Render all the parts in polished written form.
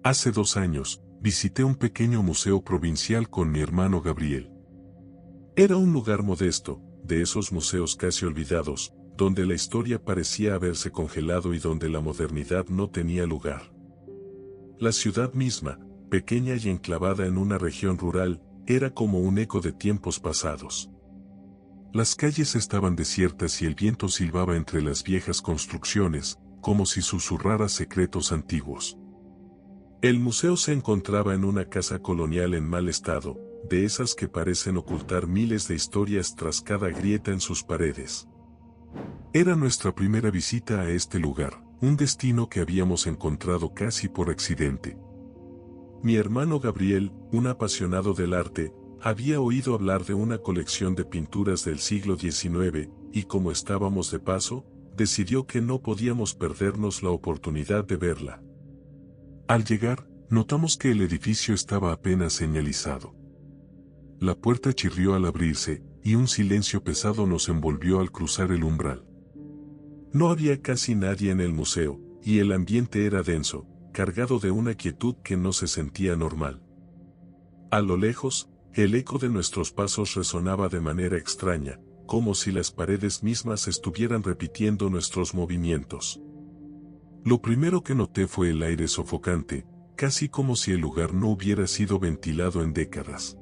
Hace 2 años, visité un pequeño museo provincial con mi hermano Gabriel. Era un lugar modesto, de esos museos casi olvidados, donde la historia parecía haberse congelado y donde la modernidad no tenía lugar. La ciudad misma, pequeña y enclavada en una región rural, era como un eco de tiempos pasados. Las calles estaban desiertas y el viento silbaba entre las viejas construcciones, como si susurrara secretos antiguos. El museo se encontraba en una casa colonial en mal estado, de esas que parecen ocultar miles de historias tras cada grieta en sus paredes. Era nuestra primera visita a este lugar, un destino que habíamos encontrado casi por accidente. Mi hermano Gabriel, un apasionado del arte, había oído hablar de una colección de pinturas del siglo XIX, y como estábamos de paso, decidió que no podíamos perdernos la oportunidad de verla. Al llegar, notamos que el edificio estaba apenas señalizado. La puerta chirrió al abrirse, y un silencio pesado nos envolvió al cruzar el umbral. No había casi nadie en el museo, y el ambiente era denso, cargado de una quietud que no se sentía normal. A lo lejos, el eco de nuestros pasos resonaba de manera extraña, como si las paredes mismas estuvieran repitiendo nuestros movimientos. Lo primero que noté fue el aire sofocante, casi como si el lugar no hubiera sido ventilado en décadas.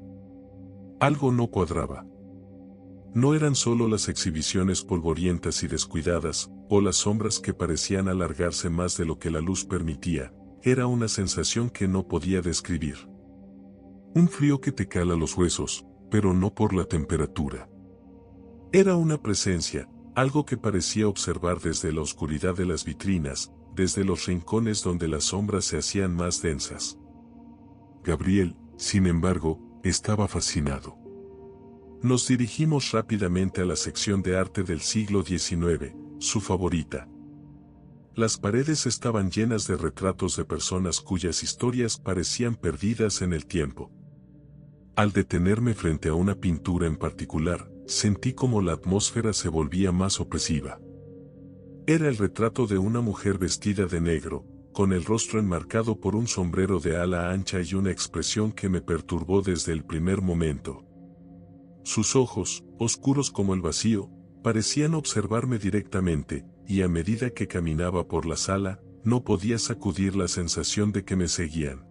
Algo no cuadraba. No eran solo las exhibiciones polvorientas y descuidadas, o las sombras que parecían alargarse más de lo que la luz permitía, era una sensación que no podía describir. Un frío que te cala los huesos, pero no por la temperatura. Era una presencia, algo que parecía observar desde la oscuridad de las vitrinas, desde los rincones donde las sombras se hacían más densas. Gabriel, sin embargo, estaba fascinado. Nos dirigimos rápidamente a la sección de arte del siglo XIX, su favorita. Las paredes estaban llenas de retratos de personas cuyas historias parecían perdidas en el tiempo. Al detenerme frente a una pintura en particular, sentí como la atmósfera se volvía más opresiva. Era el retrato de una mujer vestida de negro, con el rostro enmarcado por un sombrero de ala ancha y una expresión que me perturbó desde el primer momento. Sus ojos, oscuros como el vacío, parecían observarme directamente, y a medida que caminaba por la sala, no podía sacudir la sensación de que me seguían.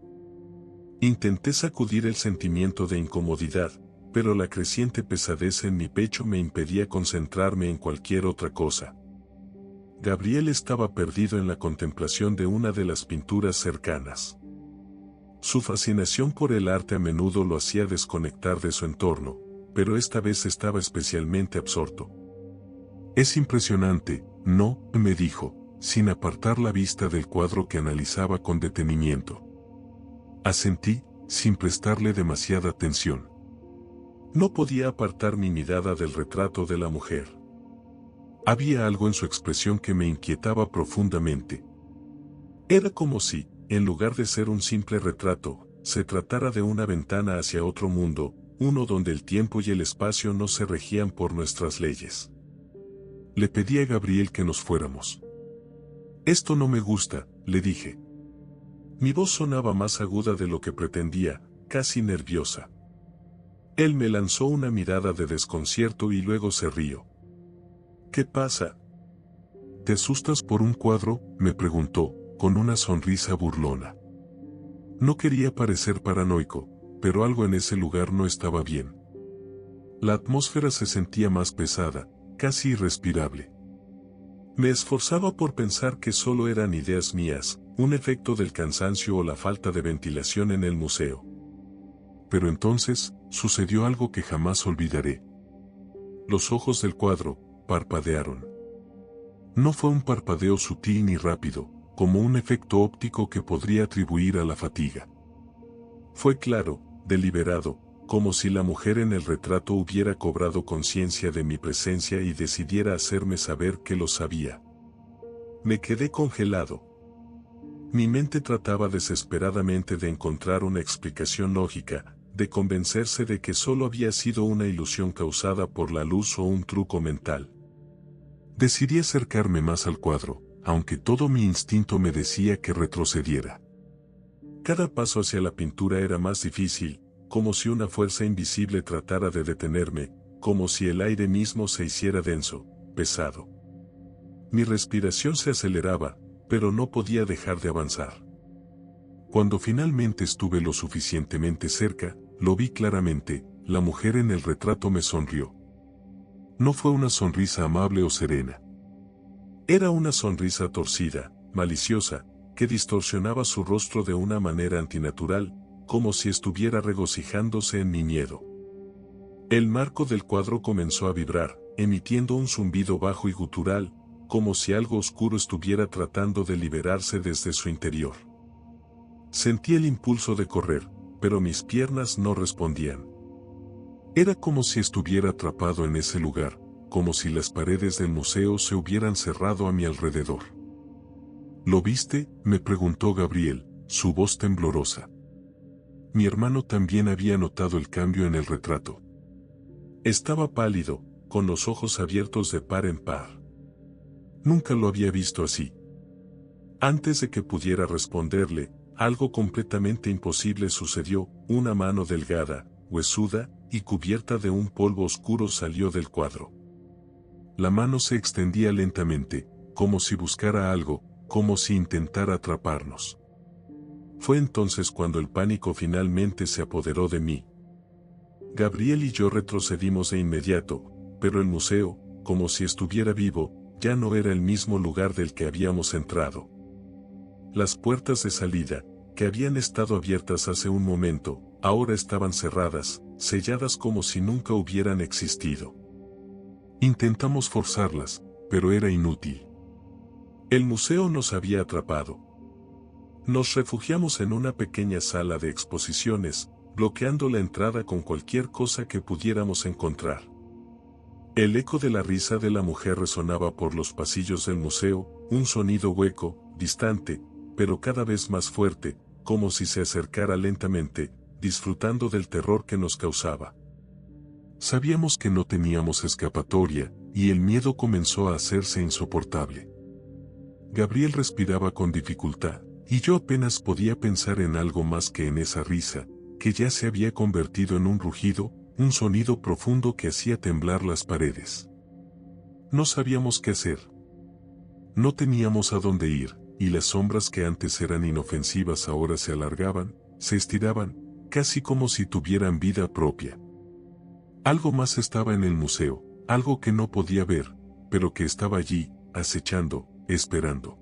Intenté sacudir el sentimiento de incomodidad, pero la creciente pesadez en mi pecho me impedía concentrarme en cualquier otra cosa. Gabriel estaba perdido en la contemplación de una de las pinturas cercanas. Su fascinación por el arte a menudo lo hacía desconectar de su entorno, pero esta vez estaba especialmente absorto. «Es impresionante, ¿no?», me dijo, sin apartar la vista del cuadro que analizaba con detenimiento. Asentí, sin prestarle demasiada atención. No podía apartar mi mirada del retrato de la mujer. Había algo en su expresión que me inquietaba profundamente. Era como si, en lugar de ser un simple retrato, se tratara de una ventana hacia otro mundo, uno donde el tiempo y el espacio no se regían por nuestras leyes. Le pedí a Gabriel que nos fuéramos. «Esto no me gusta», le dije. Mi voz sonaba más aguda de lo que pretendía, casi nerviosa. Él me lanzó una mirada de desconcierto y luego se rió. «¿Qué pasa? ¿Te asustas por un cuadro?», me preguntó, con una sonrisa burlona. No quería parecer paranoico, pero algo en ese lugar no estaba bien. La atmósfera se sentía más pesada, casi irrespirable. Me esforzaba por pensar que solo eran ideas mías, un efecto del cansancio o la falta de ventilación en el museo. Pero entonces, sucedió algo que jamás olvidaré. Los ojos del cuadro parpadearon. No fue un parpadeo sutil ni rápido, como un efecto óptico que podría atribuir a la fatiga. Fue claro, deliberado, como si la mujer en el retrato hubiera cobrado conciencia de mi presencia y decidiera hacerme saber que lo sabía. Me quedé congelado. Mi mente trataba desesperadamente de encontrar una explicación lógica, de convencerse de que solo había sido una ilusión causada por la luz o un truco mental. Decidí acercarme más al cuadro, aunque todo mi instinto me decía que retrocediera. Cada paso hacia la pintura era más difícil, como si una fuerza invisible tratara de detenerme, como si el aire mismo se hiciera denso, pesado. Mi respiración se aceleraba, pero no podía dejar de avanzar. Cuando finalmente estuve lo suficientemente cerca, lo vi claramente, la mujer en el retrato me sonrió. No fue una sonrisa amable o serena. Era una sonrisa torcida, maliciosa, que distorsionaba su rostro de una manera antinatural, como si estuviera regocijándose en mi miedo. El marco del cuadro comenzó a vibrar, emitiendo un zumbido bajo y gutural, como si algo oscuro estuviera tratando de liberarse desde su interior. Sentí el impulso de correr, pero mis piernas no respondían. Era como si estuviera atrapado en ese lugar, como si las paredes del museo se hubieran cerrado a mi alrededor. ¿Lo viste?, me preguntó Gabriel, su voz temblorosa. Mi hermano también había notado el cambio en el retrato. Estaba pálido, con los ojos abiertos de par en par. Nunca lo había visto así. Antes de que pudiera responderle, algo completamente imposible sucedió. Una mano delgada, huesuda y cubierta de un polvo oscuro salió del cuadro. La mano se extendía lentamente, como si buscara algo, como si intentara atraparnos. Fue entonces cuando el pánico finalmente se apoderó de mí. Gabriel y yo retrocedimos de inmediato, pero el museo, como si estuviera vivo, ya no era el mismo lugar del que habíamos entrado. Las puertas de salida, que habían estado abiertas hace un momento, ahora estaban cerradas, selladas como si nunca hubieran existido. Intentamos forzarlas, pero era inútil. El museo nos había atrapado. Nos refugiamos en una pequeña sala de exposiciones, bloqueando la entrada con cualquier cosa que pudiéramos encontrar. El eco de la risa de la mujer resonaba por los pasillos del museo, un sonido hueco, distante, pero cada vez más fuerte, como si se acercara lentamente, disfrutando del terror que nos causaba. Sabíamos que no teníamos escapatoria, y el miedo comenzó a hacerse insoportable. Gabriel respiraba con dificultad, y yo apenas podía pensar en algo más que en esa risa, que ya se había convertido en un rugido, un sonido profundo que hacía temblar las paredes. No sabíamos qué hacer. No teníamos a dónde ir, y las sombras que antes eran inofensivas ahora se alargaban, se estiraban, casi como si tuvieran vida propia. Algo más estaba en el museo, algo que no podía ver, pero que estaba allí, acechando, esperando.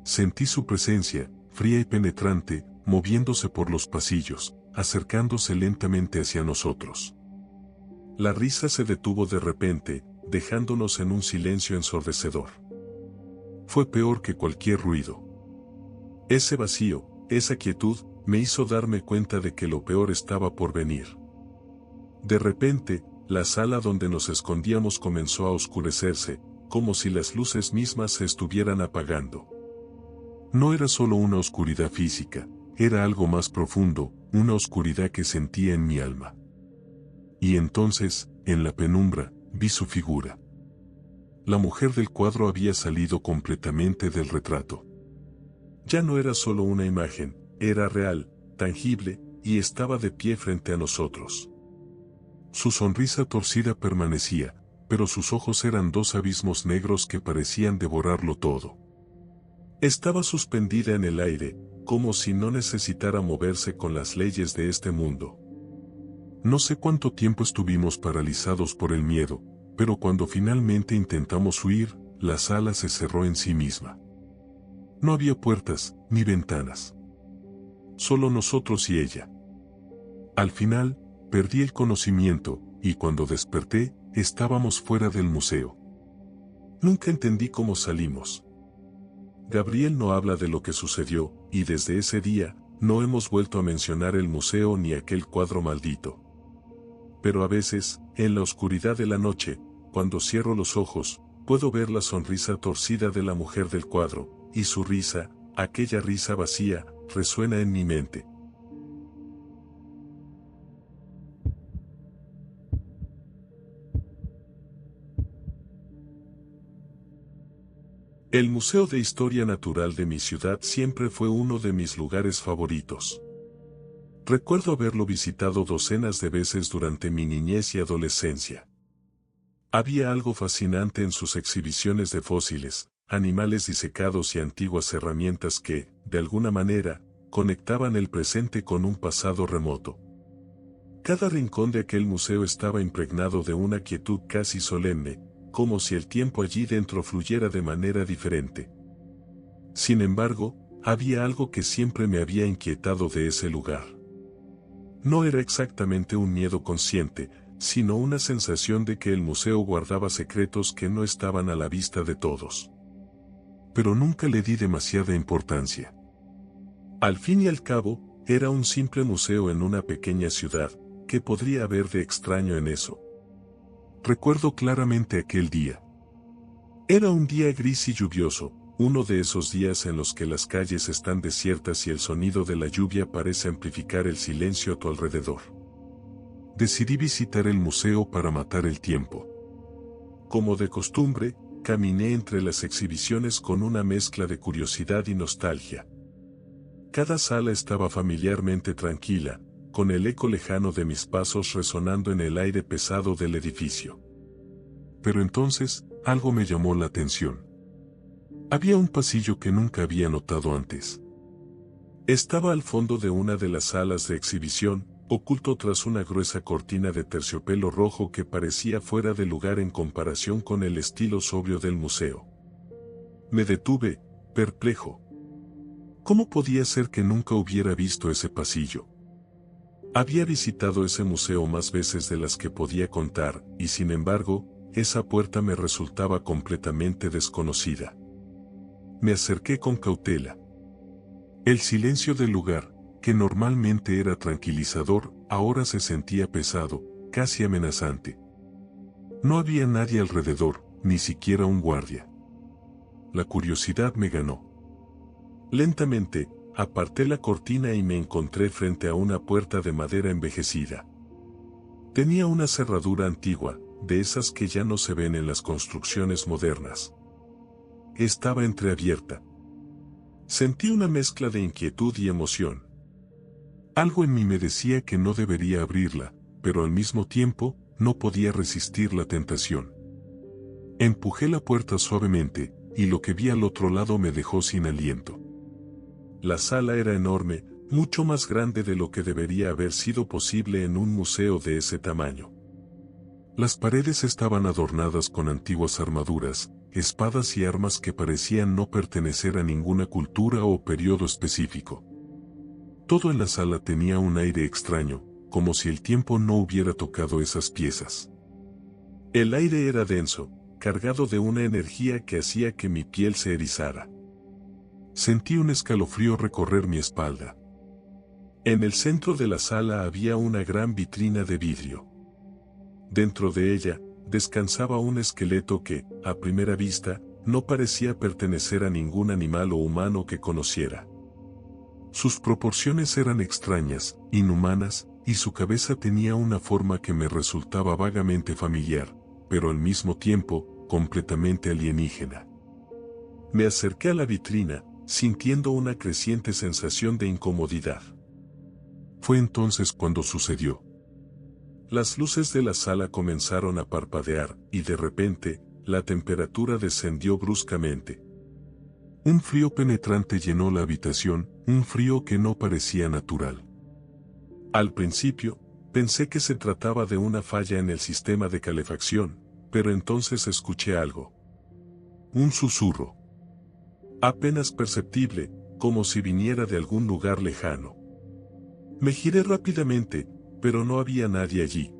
Sentí su presencia, fría y penetrante, moviéndose por los pasillos, acercándose lentamente hacia nosotros. La risa se detuvo de repente, dejándonos en un silencio ensordecedor. Fue peor que cualquier ruido. Ese vacío, esa quietud, me hizo darme cuenta de que lo peor estaba por venir. De repente, la sala donde nos escondíamos comenzó a oscurecerse, como si las luces mismas se estuvieran apagando. No era solo una oscuridad física, era algo más profundo, una oscuridad que sentía en mi alma. Y entonces, en la penumbra, vi su figura. La mujer del cuadro había salido completamente del retrato. Ya no era solo una imagen, era real, tangible, y estaba de pie frente a nosotros. Su sonrisa torcida permanecía, pero sus ojos eran dos abismos negros que parecían devorarlo todo. Estaba suspendida en el aire, como si no necesitara moverse con las leyes de este mundo. No sé cuánto tiempo estuvimos paralizados por el miedo, pero cuando finalmente intentamos huir, la sala se cerró en sí misma. No había puertas, ni ventanas. Solo nosotros y ella. Al final, perdí el conocimiento, y cuando desperté, estábamos fuera del museo. Nunca entendí cómo salimos. Gabriel no habla de lo que sucedió, y desde ese día, no hemos vuelto a mencionar el museo ni aquel cuadro maldito. Pero a veces, en la oscuridad de la noche, cuando cierro los ojos, puedo ver la sonrisa torcida de la mujer del cuadro, y su risa, aquella risa vacía, resuena en mi mente. El Museo de Historia Natural de mi ciudad siempre fue uno de mis lugares favoritos. Recuerdo haberlo visitado docenas de veces durante mi niñez y adolescencia. Había algo fascinante en sus exhibiciones de fósiles, animales disecados y antiguas herramientas que, de alguna manera, conectaban el presente con un pasado remoto. Cada rincón de aquel museo estaba impregnado de una quietud casi solemne, como si el tiempo allí dentro fluyera de manera diferente. Sin embargo, había algo que siempre me había inquietado de ese lugar. No era exactamente un miedo consciente, sino una sensación de que el museo guardaba secretos que no estaban a la vista de todos. Pero nunca le di demasiada importancia. Al fin y al cabo, era un simple museo en una pequeña ciudad. ¿Qué podría haber de extraño en eso? Recuerdo claramente aquel día. Era un día gris y lluvioso, uno de esos días en los que las calles están desiertas y el sonido de la lluvia parece amplificar el silencio a tu alrededor. Decidí visitar el museo para matar el tiempo. Como de costumbre, caminé entre las exhibiciones con una mezcla de curiosidad y nostalgia. Cada sala estaba familiarmente tranquila, con el eco lejano de mis pasos resonando en el aire pesado del edificio. Pero entonces, algo me llamó la atención. Había un pasillo que nunca había notado antes. Estaba al fondo de una de las salas de exhibición, oculto tras una gruesa cortina de terciopelo rojo que parecía fuera de lugar en comparación con el estilo sobrio del museo. Me detuve, perplejo. ¿Cómo podía ser que nunca hubiera visto ese pasillo? Había visitado ese museo más veces de las que podía contar, y sin embargo, esa puerta me resultaba completamente desconocida. Me acerqué con cautela. El silencio del lugar, que normalmente era tranquilizador, ahora se sentía pesado, casi amenazante. No había nadie alrededor, ni siquiera un guardia. La curiosidad me ganó. Lentamente, aparté la cortina y me encontré frente a una puerta de madera envejecida. Tenía una cerradura antigua, de esas que ya no se ven en las construcciones modernas. Estaba entreabierta. Sentí una mezcla de inquietud y emoción. Algo en mí me decía que no debería abrirla, pero al mismo tiempo, no podía resistir la tentación. Empujé la puerta suavemente, y lo que vi al otro lado me dejó sin aliento. La sala era enorme, mucho más grande de lo que debería haber sido posible en un museo de ese tamaño. Las paredes estaban adornadas con antiguas armaduras, espadas y armas que parecían no pertenecer a ninguna cultura o periodo específico. Todo en la sala tenía un aire extraño, como si el tiempo no hubiera tocado esas piezas. El aire era denso, cargado de una energía que hacía que mi piel se erizara. Sentí un escalofrío recorrer mi espalda. En el centro de la sala había una gran vitrina de vidrio. Dentro de ella, descansaba un esqueleto que, a primera vista, no parecía pertenecer a ningún animal o humano que conociera. Sus proporciones eran extrañas, inhumanas, y su cabeza tenía una forma que me resultaba vagamente familiar, pero al mismo tiempo, completamente alienígena. Me acerqué a la vitrina, sintiendo una creciente sensación de incomodidad. Fue entonces cuando sucedió. Las luces de la sala comenzaron a parpadear, y de repente, la temperatura descendió bruscamente. Un frío penetrante llenó la habitación, un frío que no parecía natural. Al principio, pensé que se trataba de una falla en el sistema de calefacción, pero entonces escuché algo. Un susurro. Apenas perceptible, como si viniera de algún lugar lejano. Me giré rápidamente, pero no había nadie allí.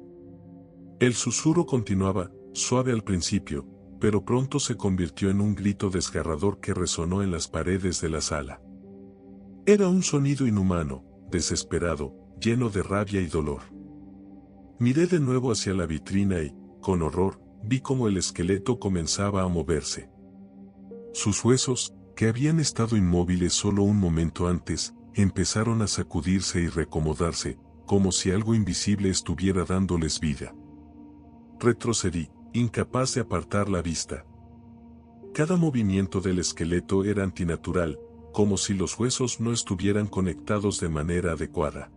El susurro continuaba, suave al principio, pero pronto se convirtió en un grito desgarrador que resonó en las paredes de la sala. Era un sonido inhumano, desesperado, lleno de rabia y dolor. Miré de nuevo hacia la vitrina y, con horror, vi cómo el esqueleto comenzaba a moverse. Sus huesos, que habían estado inmóviles solo un momento antes, empezaron a sacudirse y reacomodarse, como si algo invisible estuviera dándoles vida. Retrocedí, incapaz de apartar la vista. Cada movimiento del esqueleto era antinatural, como si los huesos no estuvieran conectados de manera adecuada.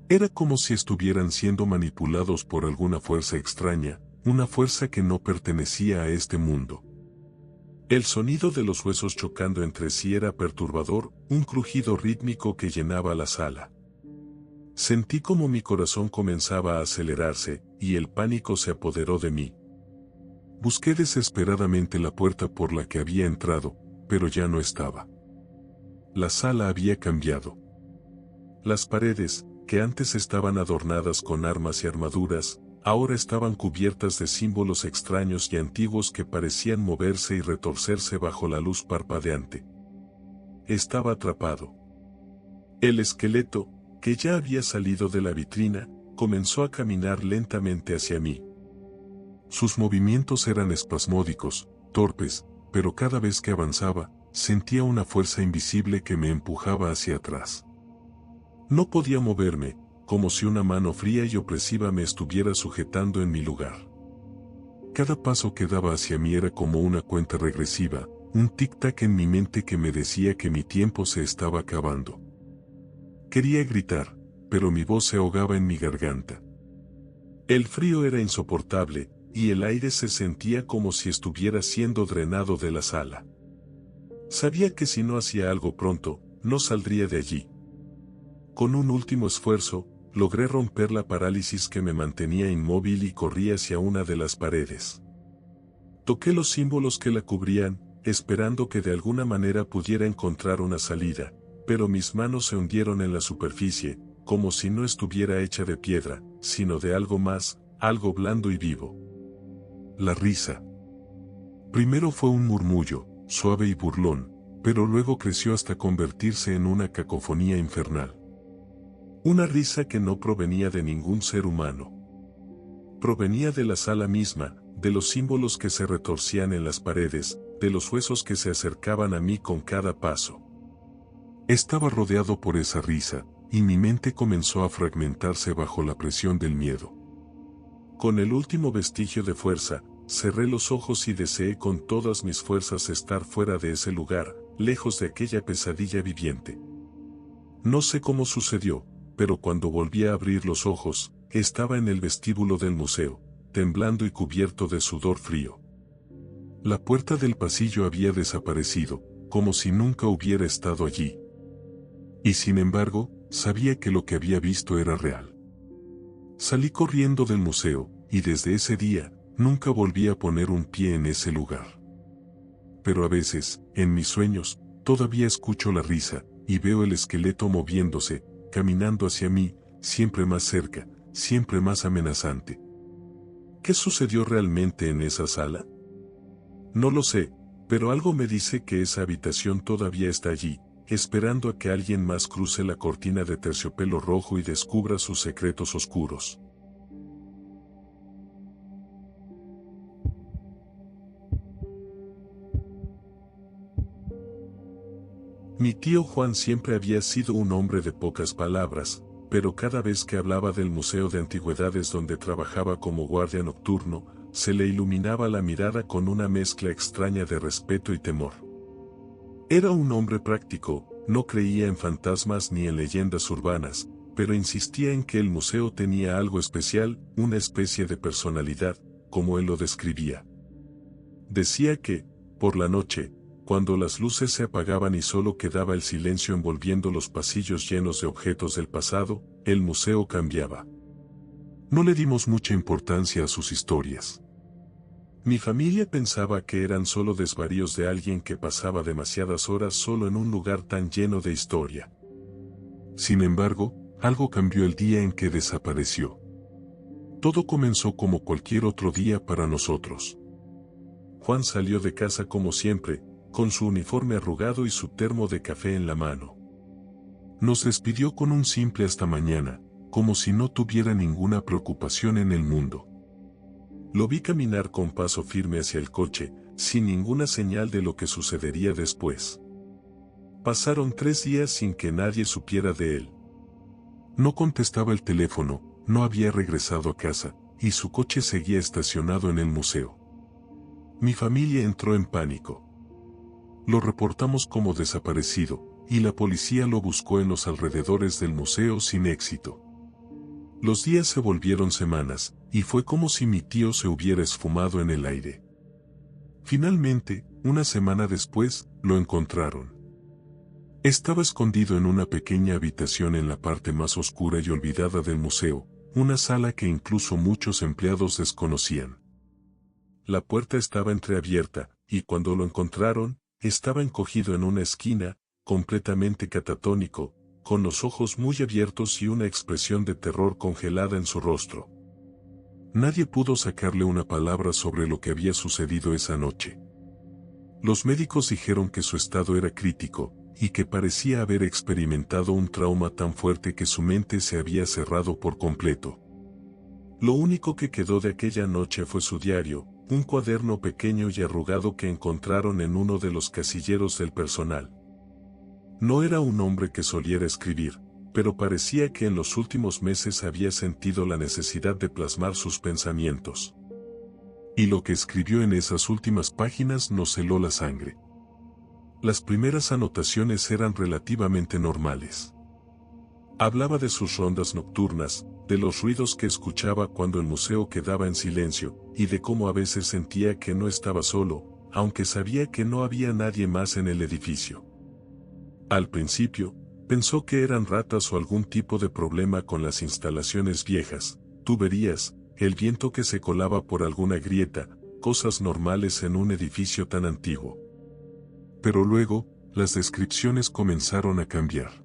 Era como si estuvieran siendo manipulados por alguna fuerza extraña, una fuerza que no pertenecía a este mundo. El sonido de los huesos chocando entre sí era perturbador, un crujido rítmico que llenaba la sala. Sentí como mi corazón comenzaba a acelerarse, y el pánico se apoderó de mí. Busqué desesperadamente la puerta por la que había entrado, pero ya no estaba. La sala había cambiado. Las paredes, que antes estaban adornadas con armas y armaduras, ahora estaban cubiertas de símbolos extraños y antiguos que parecían moverse y retorcerse bajo la luz parpadeante. Estaba atrapado. El esqueleto, que ya había salido de la vitrina, comenzó a caminar lentamente hacia mí. Sus movimientos eran espasmódicos, torpes, pero cada vez que avanzaba, sentía una fuerza invisible que me empujaba hacia atrás. No podía moverme, como si una mano fría y opresiva me estuviera sujetando en mi lugar. Cada paso que daba hacia mí era como una cuenta regresiva, un tic-tac en mi mente que me decía que mi tiempo se estaba acabando. Quería gritar, pero mi voz se ahogaba en mi garganta. El frío era insoportable, y el aire se sentía como si estuviera siendo drenado de la sala. Sabía que si no hacía algo pronto, no saldría de allí. Con un último esfuerzo, logré romper la parálisis que me mantenía inmóvil y corrí hacia una de las paredes. Toqué los símbolos que la cubrían, esperando que de alguna manera pudiera encontrar una salida, pero mis manos se hundieron en la superficie, como si no estuviera hecha de piedra, sino de algo más, algo blando y vivo. La risa. Primero fue un murmullo, suave y burlón, pero luego creció hasta convertirse en una cacofonía infernal. Una risa que no provenía de ningún ser humano. Provenía de la sala misma, de los símbolos que se retorcían en las paredes, de los huesos que se acercaban a mí con cada paso. Estaba rodeado por esa risa, y mi mente comenzó a fragmentarse bajo la presión del miedo. Con el último vestigio de fuerza, cerré los ojos y deseé con todas mis fuerzas estar fuera de ese lugar, lejos de aquella pesadilla viviente. No sé cómo sucedió, pero cuando volví a abrir los ojos, estaba en el vestíbulo del museo, temblando y cubierto de sudor frío. La puerta del pasillo había desaparecido, como si nunca hubiera estado allí. Y sin embargo, sabía que lo que había visto era real. Salí corriendo del museo, y desde ese día, nunca volví a poner un pie en ese lugar. Pero a veces, en mis sueños, todavía escucho la risa, y veo el esqueleto moviéndose, caminando hacia mí, siempre más cerca, siempre más amenazante. ¿Qué sucedió realmente en esa sala? No lo sé, pero algo me dice que esa habitación todavía está allí, esperando a que alguien más cruce la cortina de terciopelo rojo y descubra sus secretos oscuros. Mi tío Juan siempre había sido un hombre de pocas palabras, pero cada vez que hablaba del Museo de Antigüedades donde trabajaba como guardia nocturno, se le iluminaba la mirada con una mezcla extraña de respeto y temor. Era un hombre práctico, no creía en fantasmas ni en leyendas urbanas, pero insistía en que el museo tenía algo especial, una especie de personalidad, como él lo describía. Decía que, por la noche, cuando las luces se apagaban y solo quedaba el silencio envolviendo los pasillos llenos de objetos del pasado, el museo cambiaba. No le dimos mucha importancia a sus historias. Mi familia pensaba que eran solo desvaríos de alguien que pasaba demasiadas horas solo en un lugar tan lleno de historia. Sin embargo, algo cambió el día en que desapareció. Todo comenzó como cualquier otro día para nosotros. Juan salió de casa como siempre, con su uniforme arrugado y su termo de café en la mano. Nos despidió con un simple hasta mañana, como si no tuviera ninguna preocupación en el mundo. Lo vi caminar con paso firme hacia el coche, sin ninguna señal de lo que sucedería después. Pasaron 3 días sin que nadie supiera de él. No contestaba el teléfono, no había regresado a casa, y su coche seguía estacionado en el museo. Mi familia entró en pánico. Lo reportamos como desaparecido, y la policía lo buscó en los alrededores del museo sin éxito. Los días se volvieron semanas, y fue como si mi tío se hubiera esfumado en el aire. Finalmente, una semana después, lo encontraron. Estaba escondido en una pequeña habitación en la parte más oscura y olvidada del museo, una sala que incluso muchos empleados desconocían. La puerta estaba entreabierta, y cuando lo encontraron, estaba encogido en una esquina, completamente catatónico, con los ojos muy abiertos y una expresión de terror congelada en su rostro. Nadie pudo sacarle una palabra sobre lo que había sucedido esa noche. Los médicos dijeron que su estado era crítico, y que parecía haber experimentado un trauma tan fuerte que su mente se había cerrado por completo. Lo único que quedó de aquella noche fue su diario, un cuaderno pequeño y arrugado que encontraron en uno de los casilleros del personal. No era un hombre que soliera escribir, pero parecía que en los últimos meses había sentido la necesidad de plasmar sus pensamientos. Y lo que escribió en esas últimas páginas nos heló la sangre. Las primeras anotaciones eran relativamente normales. Hablaba de sus rondas nocturnas, de los ruidos que escuchaba cuando el museo quedaba en silencio, y de cómo a veces sentía que no estaba solo, aunque sabía que no había nadie más en el edificio. Al principio, pensó que eran ratas o algún tipo de problema con las instalaciones viejas, tuberías, el viento que se colaba por alguna grieta, cosas normales en un edificio tan antiguo. Pero luego, las descripciones comenzaron a cambiar.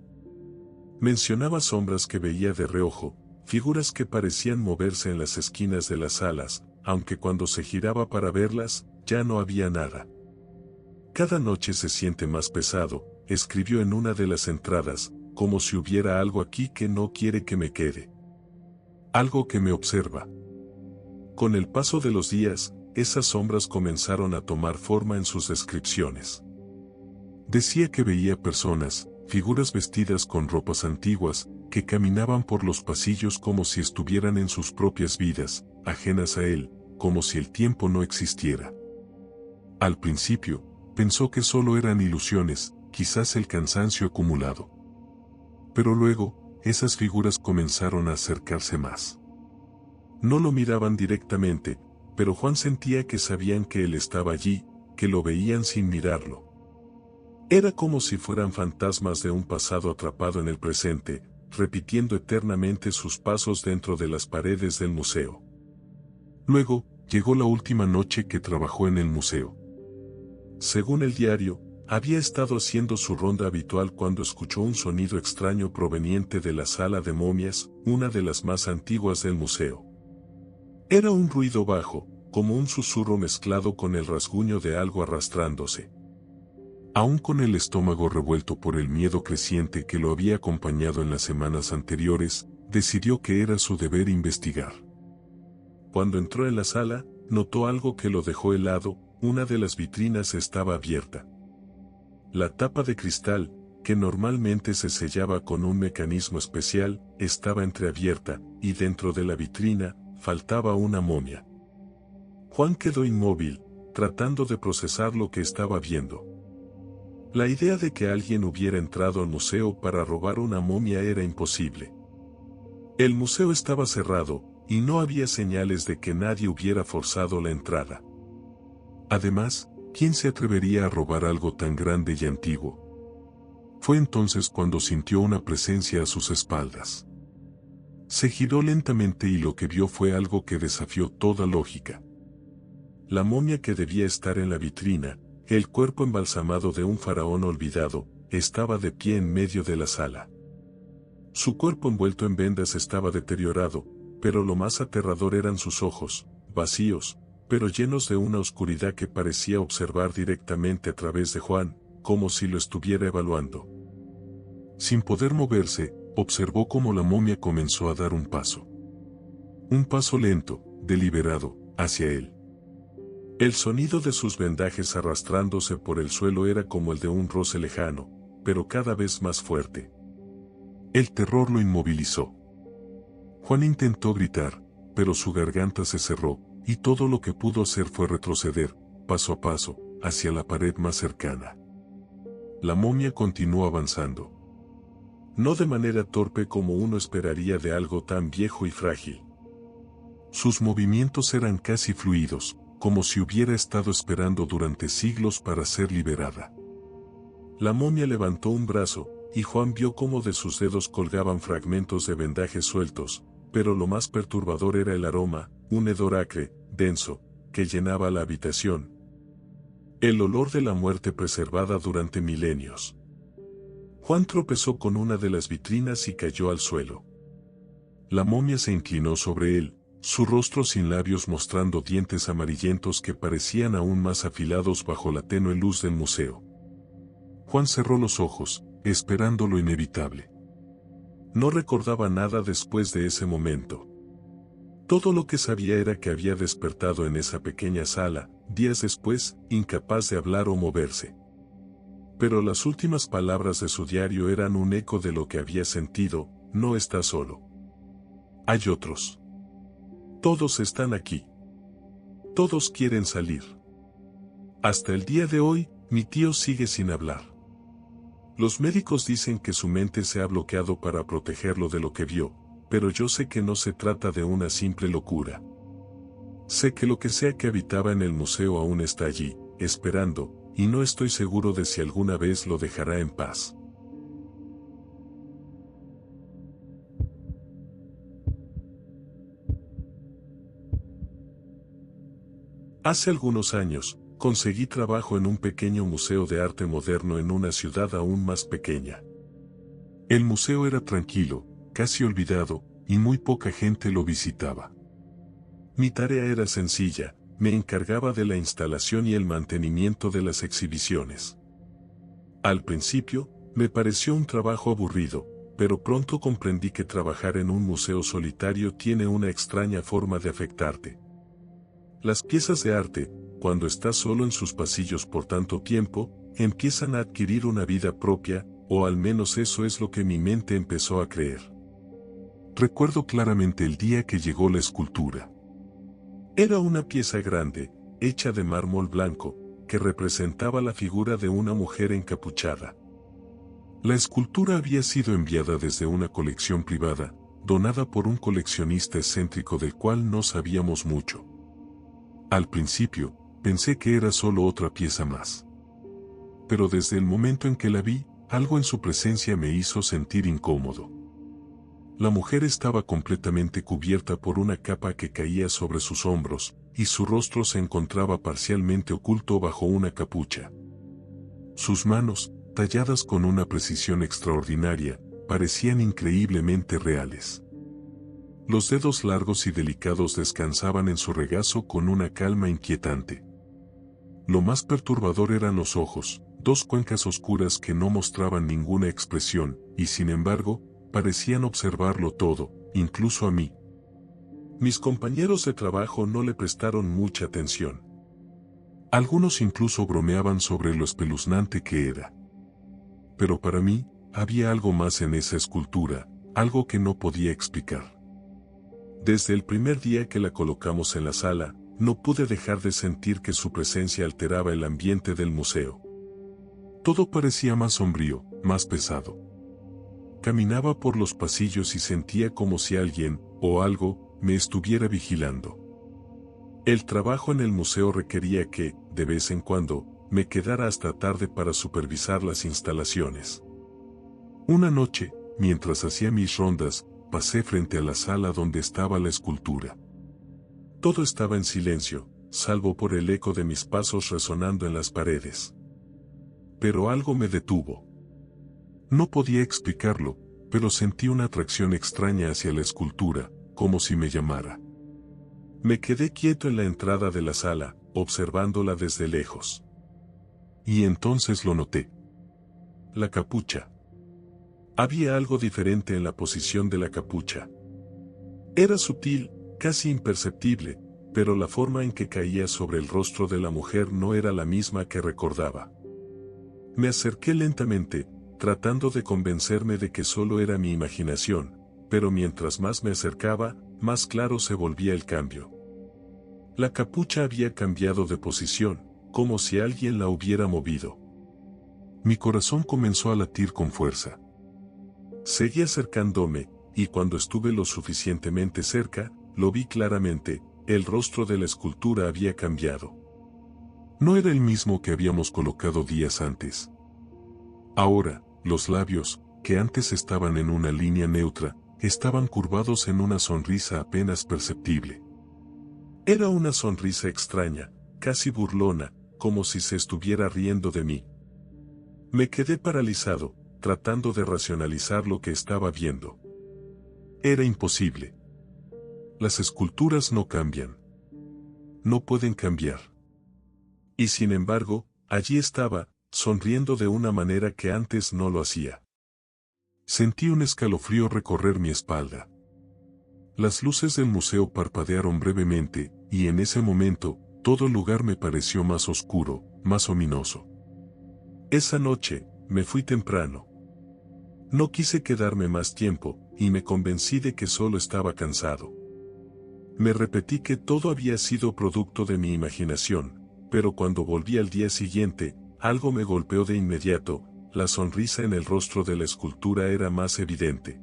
Mencionaba sombras que veía de reojo, figuras que parecían moverse en las esquinas de las salas, aunque cuando se giraba para verlas, ya no había nada. Cada noche se siente más pesado, escribió en una de las entradas, como si hubiera algo aquí que no quiere que me quede. Algo que me observa. Con el paso de los días, esas sombras comenzaron a tomar forma en sus descripciones. Decía que veía personas, figuras vestidas con ropas antiguas, que caminaban por los pasillos como si estuvieran en sus propias vidas, ajenas a él, como si el tiempo no existiera. Al principio, pensó que solo eran ilusiones, quizás el cansancio acumulado. Pero luego, esas figuras comenzaron a acercarse más. No lo miraban directamente, pero Juan sentía que sabían que él estaba allí, que lo veían sin mirarlo. Era como si fueran fantasmas de un pasado atrapado en el presente, repitiendo eternamente sus pasos dentro de las paredes del museo. Luego, llegó la última noche que trabajó en el museo. Según el diario, había estado haciendo su ronda habitual cuando escuchó un sonido extraño proveniente de la sala de momias, una de las más antiguas del museo. Era un ruido bajo, como un susurro mezclado con el rasguño de algo arrastrándose. Aún con el estómago revuelto por el miedo creciente que lo había acompañado en las semanas anteriores, decidió que era su deber investigar. Cuando entró en la sala, notó algo que lo dejó helado, una de las vitrinas estaba abierta. La tapa de cristal, que normalmente se sellaba con un mecanismo especial, estaba entreabierta, y dentro de la vitrina, faltaba una momia. Juan quedó inmóvil, tratando de procesar lo que estaba viendo. La idea de que alguien hubiera entrado al museo para robar una momia era imposible. El museo estaba cerrado, y no había señales de que nadie hubiera forzado la entrada. Además, ¿quién se atrevería a robar algo tan grande y antiguo? Fue entonces cuando sintió una presencia a sus espaldas. Se giró lentamente y lo que vio fue algo que desafió toda lógica. La momia que debía estar en la vitrina, el cuerpo embalsamado de un faraón olvidado, estaba de pie en medio de la sala. Su cuerpo envuelto en vendas estaba deteriorado, pero lo más aterrador eran sus ojos, vacíos, pero llenos de una oscuridad que parecía observar directamente a través de Juan, como si lo estuviera evaluando. Sin poder moverse, observó cómo la momia comenzó a dar un paso. Un paso lento, deliberado, hacia él. El sonido de sus vendajes arrastrándose por el suelo era como el de un roce lejano, pero cada vez más fuerte. El terror lo inmovilizó. Juan intentó gritar, pero su garganta se cerró, y todo lo que pudo hacer fue retroceder, paso a paso, hacia la pared más cercana. La momia continuó avanzando. No de manera torpe como uno esperaría de algo tan viejo y frágil. Sus movimientos eran casi fluidos, como si hubiera estado esperando durante siglos para ser liberada. La momia levantó un brazo, y Juan vio cómo de sus dedos colgaban fragmentos de vendajes sueltos, pero lo más perturbador era el aroma, un hedor acre, denso, que llenaba la habitación. El olor de la muerte preservada durante milenios. Juan tropezó con una de las vitrinas y cayó al suelo. La momia se inclinó sobre él, su rostro sin labios mostrando dientes amarillentos que parecían aún más afilados bajo la tenue luz del museo. Juan cerró los ojos, esperando lo inevitable. No recordaba nada después de ese momento. Todo lo que sabía era que había despertado en esa pequeña sala, días después, incapaz de hablar o moverse. Pero las últimas palabras de su diario eran un eco de lo que había sentido: no está solo. Hay otros. Todos están aquí. Todos quieren salir. Hasta el día de hoy, mi tío sigue sin hablar. Los médicos dicen que su mente se ha bloqueado para protegerlo de lo que vio, pero yo sé que no se trata de una simple locura. Sé que lo que sea que habitaba en el museo aún está allí, esperando, y no estoy seguro de si alguna vez lo dejará en paz. Hace algunos años, conseguí trabajo en un pequeño museo de arte moderno en una ciudad aún más pequeña. El museo era tranquilo, casi olvidado, y muy poca gente lo visitaba. Mi tarea era sencilla: me encargaba de la instalación y el mantenimiento de las exhibiciones. Al principio, me pareció un trabajo aburrido, pero pronto comprendí que trabajar en un museo solitario tiene una extraña forma de afectarte. Las piezas de arte, cuando estás solo en sus pasillos por tanto tiempo, empiezan a adquirir una vida propia, o al menos eso es lo que mi mente empezó a creer. Recuerdo claramente el día que llegó la escultura. Era una pieza grande, hecha de mármol blanco, que representaba la figura de una mujer encapuchada. La escultura había sido enviada desde una colección privada, donada por un coleccionista excéntrico del cual no sabíamos mucho. Al principio, pensé que era solo otra pieza más. Pero desde el momento en que la vi, algo en su presencia me hizo sentir incómodo. La mujer estaba completamente cubierta por una capa que caía sobre sus hombros, y su rostro se encontraba parcialmente oculto bajo una capucha. Sus manos, talladas con una precisión extraordinaria, parecían increíblemente reales. Los dedos largos y delicados descansaban en su regazo con una calma inquietante. Lo más perturbador eran los ojos, dos cuencas oscuras que no mostraban ninguna expresión, y sin embargo, parecían observarlo todo, incluso a mí. Mis compañeros de trabajo no le prestaron mucha atención. Algunos incluso bromeaban sobre lo espeluznante que era. Pero para mí, había algo más en esa escultura, algo que no podía explicar. Desde el primer día que la colocamos en la sala, no pude dejar de sentir que su presencia alteraba el ambiente del museo. Todo parecía más sombrío, más pesado. Caminaba por los pasillos y sentía como si alguien, o algo, me estuviera vigilando. El trabajo en el museo requería que, de vez en cuando, me quedara hasta tarde para supervisar las instalaciones. Una noche, mientras hacía mis rondas, pasé frente a la sala donde estaba la escultura. Todo estaba en silencio, salvo por el eco de mis pasos resonando en las paredes. Pero algo me detuvo. No podía explicarlo, pero sentí una atracción extraña hacia la escultura, como si me llamara. Me quedé quieto en la entrada de la sala, observándola desde lejos. Y entonces lo noté. La capucha. Había algo diferente en la posición de la capucha. Era sutil, casi imperceptible, pero la forma en que caía sobre el rostro de la mujer no era la misma que recordaba. Me acerqué lentamente, tratando de convencerme de que solo era mi imaginación, pero mientras más me acercaba, más claro se volvía el cambio. La capucha había cambiado de posición, como si alguien la hubiera movido. Mi corazón comenzó a latir con fuerza. Seguí acercándome, y cuando estuve lo suficientemente cerca, lo vi claramente, el rostro de la escultura había cambiado. No era el mismo que habíamos colocado días antes. Ahora, los labios, que antes estaban en una línea neutra, estaban curvados en una sonrisa apenas perceptible. Era una sonrisa extraña, casi burlona, como si se estuviera riendo de mí. Me quedé paralizado, tratando de racionalizar lo que estaba viendo. Era imposible. Las esculturas no cambian. No pueden cambiar. Y sin embargo, allí estaba, sonriendo de una manera que antes no lo hacía. Sentí un escalofrío recorrer mi espalda. Las luces del museo parpadearon brevemente, y en ese momento, todo el lugar me pareció más oscuro, más ominoso. Esa noche, me fui temprano. No quise quedarme más tiempo, y me convencí de que solo estaba cansado. Me repetí que todo había sido producto de mi imaginación, pero cuando volví al día siguiente, algo me golpeó de inmediato, la sonrisa en el rostro de la escultura era más evidente.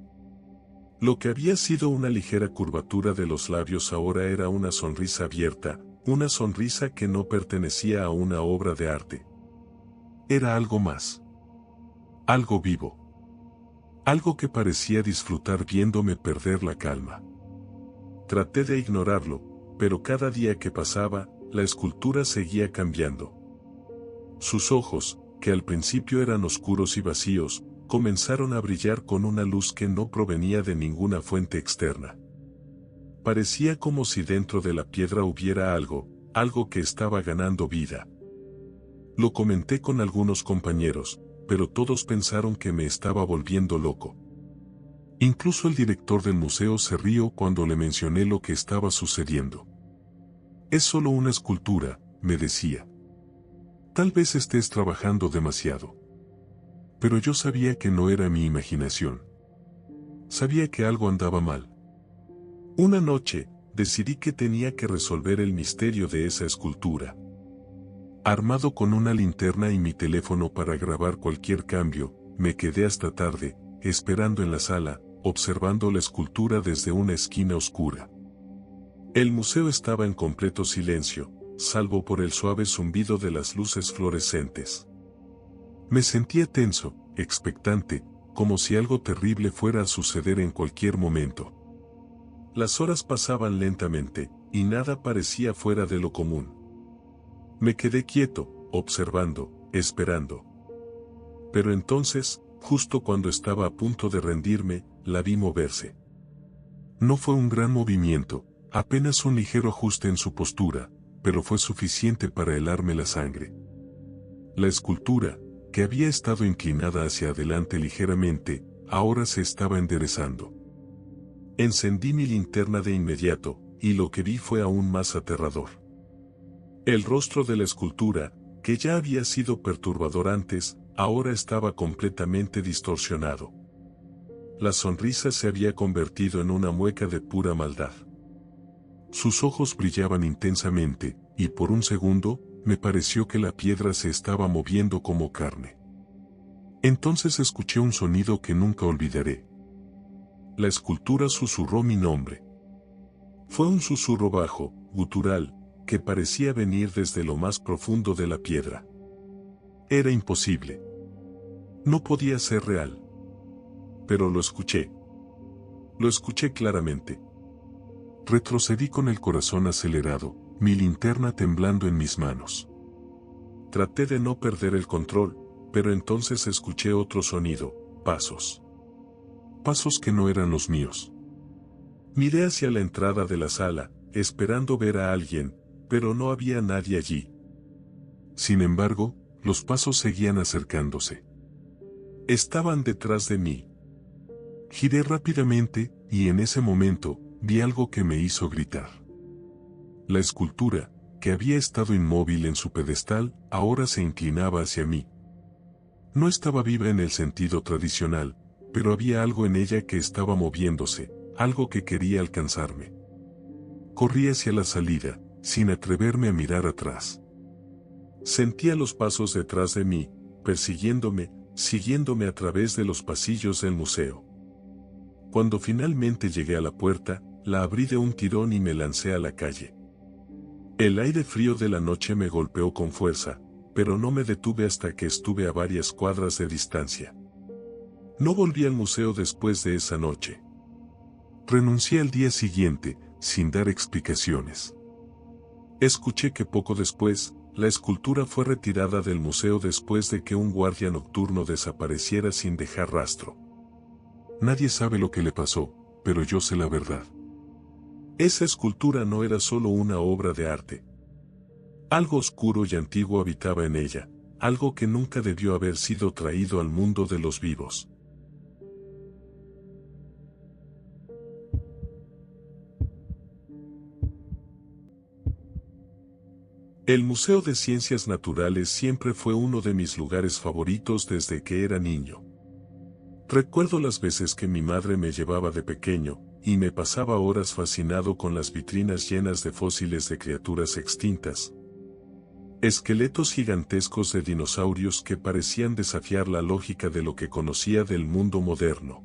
Lo que había sido una ligera curvatura de los labios ahora era una sonrisa abierta, una sonrisa que no pertenecía a una obra de arte. Era algo más. Algo vivo. Algo que parecía disfrutar viéndome perder la calma. Traté de ignorarlo, pero cada día que pasaba, la escultura seguía cambiando. Sus ojos, que al principio eran oscuros y vacíos, comenzaron a brillar con una luz que no provenía de ninguna fuente externa. Parecía como si dentro de la piedra hubiera algo que estaba ganando vida. Lo comenté con algunos compañeros, pero todos pensaron que me estaba volviendo loco. Incluso el director del museo se rió cuando le mencioné lo que estaba sucediendo. Es solo una escultura, me decía. Tal vez estés trabajando demasiado. Pero yo sabía que no era mi imaginación. Sabía que algo andaba mal. Una noche, decidí que tenía que resolver el misterio de esa escultura. Armado con una linterna y mi teléfono para grabar cualquier cambio, me quedé hasta tarde, esperando en la sala, observando la escultura desde una esquina oscura. El museo estaba en completo silencio, salvo por el suave zumbido de las luces fluorescentes. Me sentía tenso, expectante, como si algo terrible fuera a suceder en cualquier momento. Las horas pasaban lentamente, y nada parecía fuera de lo común. Me quedé quieto, observando, esperando. Pero entonces, justo cuando estaba a punto de rendirme, la vi moverse. No fue un gran movimiento, apenas un ligero ajuste en su postura, pero fue suficiente para helarme la sangre. La escultura, que había estado inclinada hacia adelante ligeramente, ahora se estaba enderezando. Encendí mi linterna de inmediato, y lo que vi fue aún más aterrador. El rostro de la escultura, que ya había sido perturbador antes, ahora estaba completamente distorsionado. La sonrisa se había convertido en una mueca de pura maldad. Sus ojos brillaban intensamente, y por un segundo, me pareció que la piedra se estaba moviendo como carne. Entonces escuché un sonido que nunca olvidaré. La escultura susurró mi nombre. Fue un susurro bajo, gutural, que parecía venir desde lo más profundo de la piedra. Era imposible. No podía ser real. Pero lo escuché. Lo escuché claramente. Retrocedí con el corazón acelerado, mi linterna temblando en mis manos. Traté de no perder el control, pero entonces escuché otro sonido, pasos. Pasos que no eran los míos. Miré hacia la entrada de la sala, esperando ver a alguien, pero no había nadie allí. Sin embargo, los pasos seguían acercándose. Estaban detrás de mí. Giré rápidamente, y en ese momento, vi algo que me hizo gritar. La escultura, que había estado inmóvil en su pedestal, ahora se inclinaba hacia mí. No estaba viva en el sentido tradicional, pero había algo en ella que estaba moviéndose, algo que quería alcanzarme. Corrí hacia la salida, sin atreverme a mirar atrás. Sentía los pasos detrás de mí, persiguiéndome, siguiéndome a través de los pasillos del museo. Cuando finalmente llegué a la puerta, la abrí de un tirón y me lancé a la calle. El aire frío de la noche me golpeó con fuerza, pero no me detuve hasta que estuve a varias cuadras de distancia. No volví al museo después de esa noche. Renuncié al día siguiente, sin dar explicaciones. Escuché que poco después, la escultura fue retirada del museo después de que un guardia nocturno desapareciera sin dejar rastro. Nadie sabe lo que le pasó, pero yo sé la verdad. Esa escultura no era solo una obra de arte. Algo oscuro y antiguo habitaba en ella, algo que nunca debió haber sido traído al mundo de los vivos. El Museo de Ciencias Naturales siempre fue uno de mis lugares favoritos desde que era niño. Recuerdo las veces que mi madre me llevaba de pequeño, y me pasaba horas fascinado con las vitrinas llenas de fósiles de criaturas extintas. Esqueletos gigantescos de dinosaurios que parecían desafiar la lógica de lo que conocía del mundo moderno.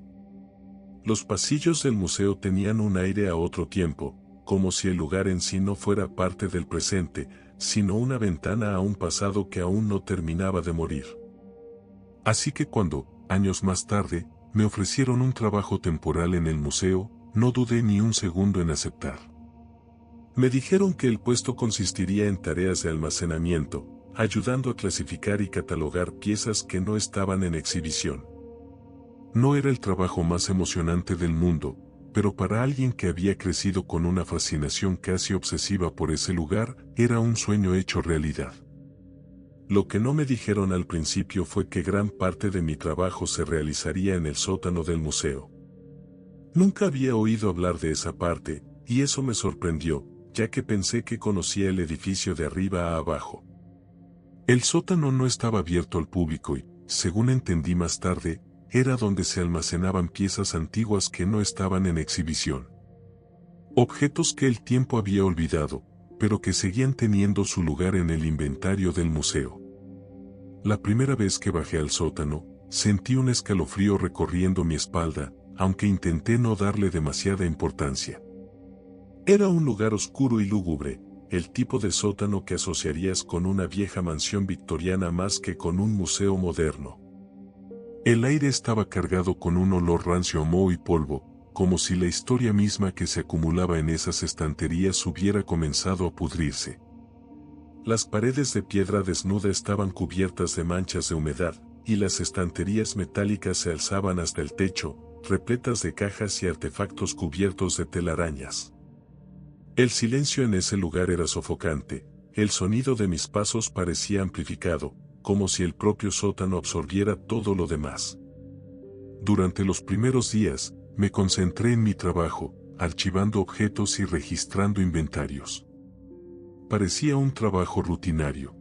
Los pasillos del museo tenían un aire a otro tiempo, como si el lugar en sí no fuera parte del presente, sino una ventana a un pasado que aún no terminaba de morir. Así que cuando, años más tarde, me ofrecieron un trabajo temporal en el museo, no dudé ni un segundo en aceptar. Me dijeron que el puesto consistiría en tareas de almacenamiento, ayudando a clasificar y catalogar piezas que no estaban en exhibición. No era el trabajo más emocionante del mundo, pero para alguien que había crecido con una fascinación casi obsesiva por ese lugar, era un sueño hecho realidad. Lo que no me dijeron al principio fue que gran parte de mi trabajo se realizaría en el sótano del museo. Nunca había oído hablar de esa parte, y eso me sorprendió, ya que pensé que conocía el edificio de arriba a abajo. El sótano no estaba abierto al público y, según entendí más tarde, era donde se almacenaban piezas antiguas que no estaban en exhibición. Objetos que el tiempo había olvidado, pero que seguían teniendo su lugar en el inventario del museo. La primera vez que bajé al sótano, sentí un escalofrío recorriendo mi espalda, aunque intenté no darle demasiada importancia. Era un lugar oscuro y lúgubre, el tipo de sótano que asociarías con una vieja mansión victoriana más que con un museo moderno. El aire estaba cargado con un olor rancio a moho y polvo, como si la historia misma que se acumulaba en esas estanterías hubiera comenzado a pudrirse. Las paredes de piedra desnuda estaban cubiertas de manchas de humedad, y las estanterías metálicas se alzaban hasta el techo, repletas de cajas y artefactos cubiertos de telarañas. El silencio en ese lugar era sofocante, el sonido de mis pasos parecía amplificado, como si el propio sótano absorbiera todo lo demás. Durante los primeros días, me concentré en mi trabajo, archivando objetos y registrando inventarios. Parecía un trabajo rutinario.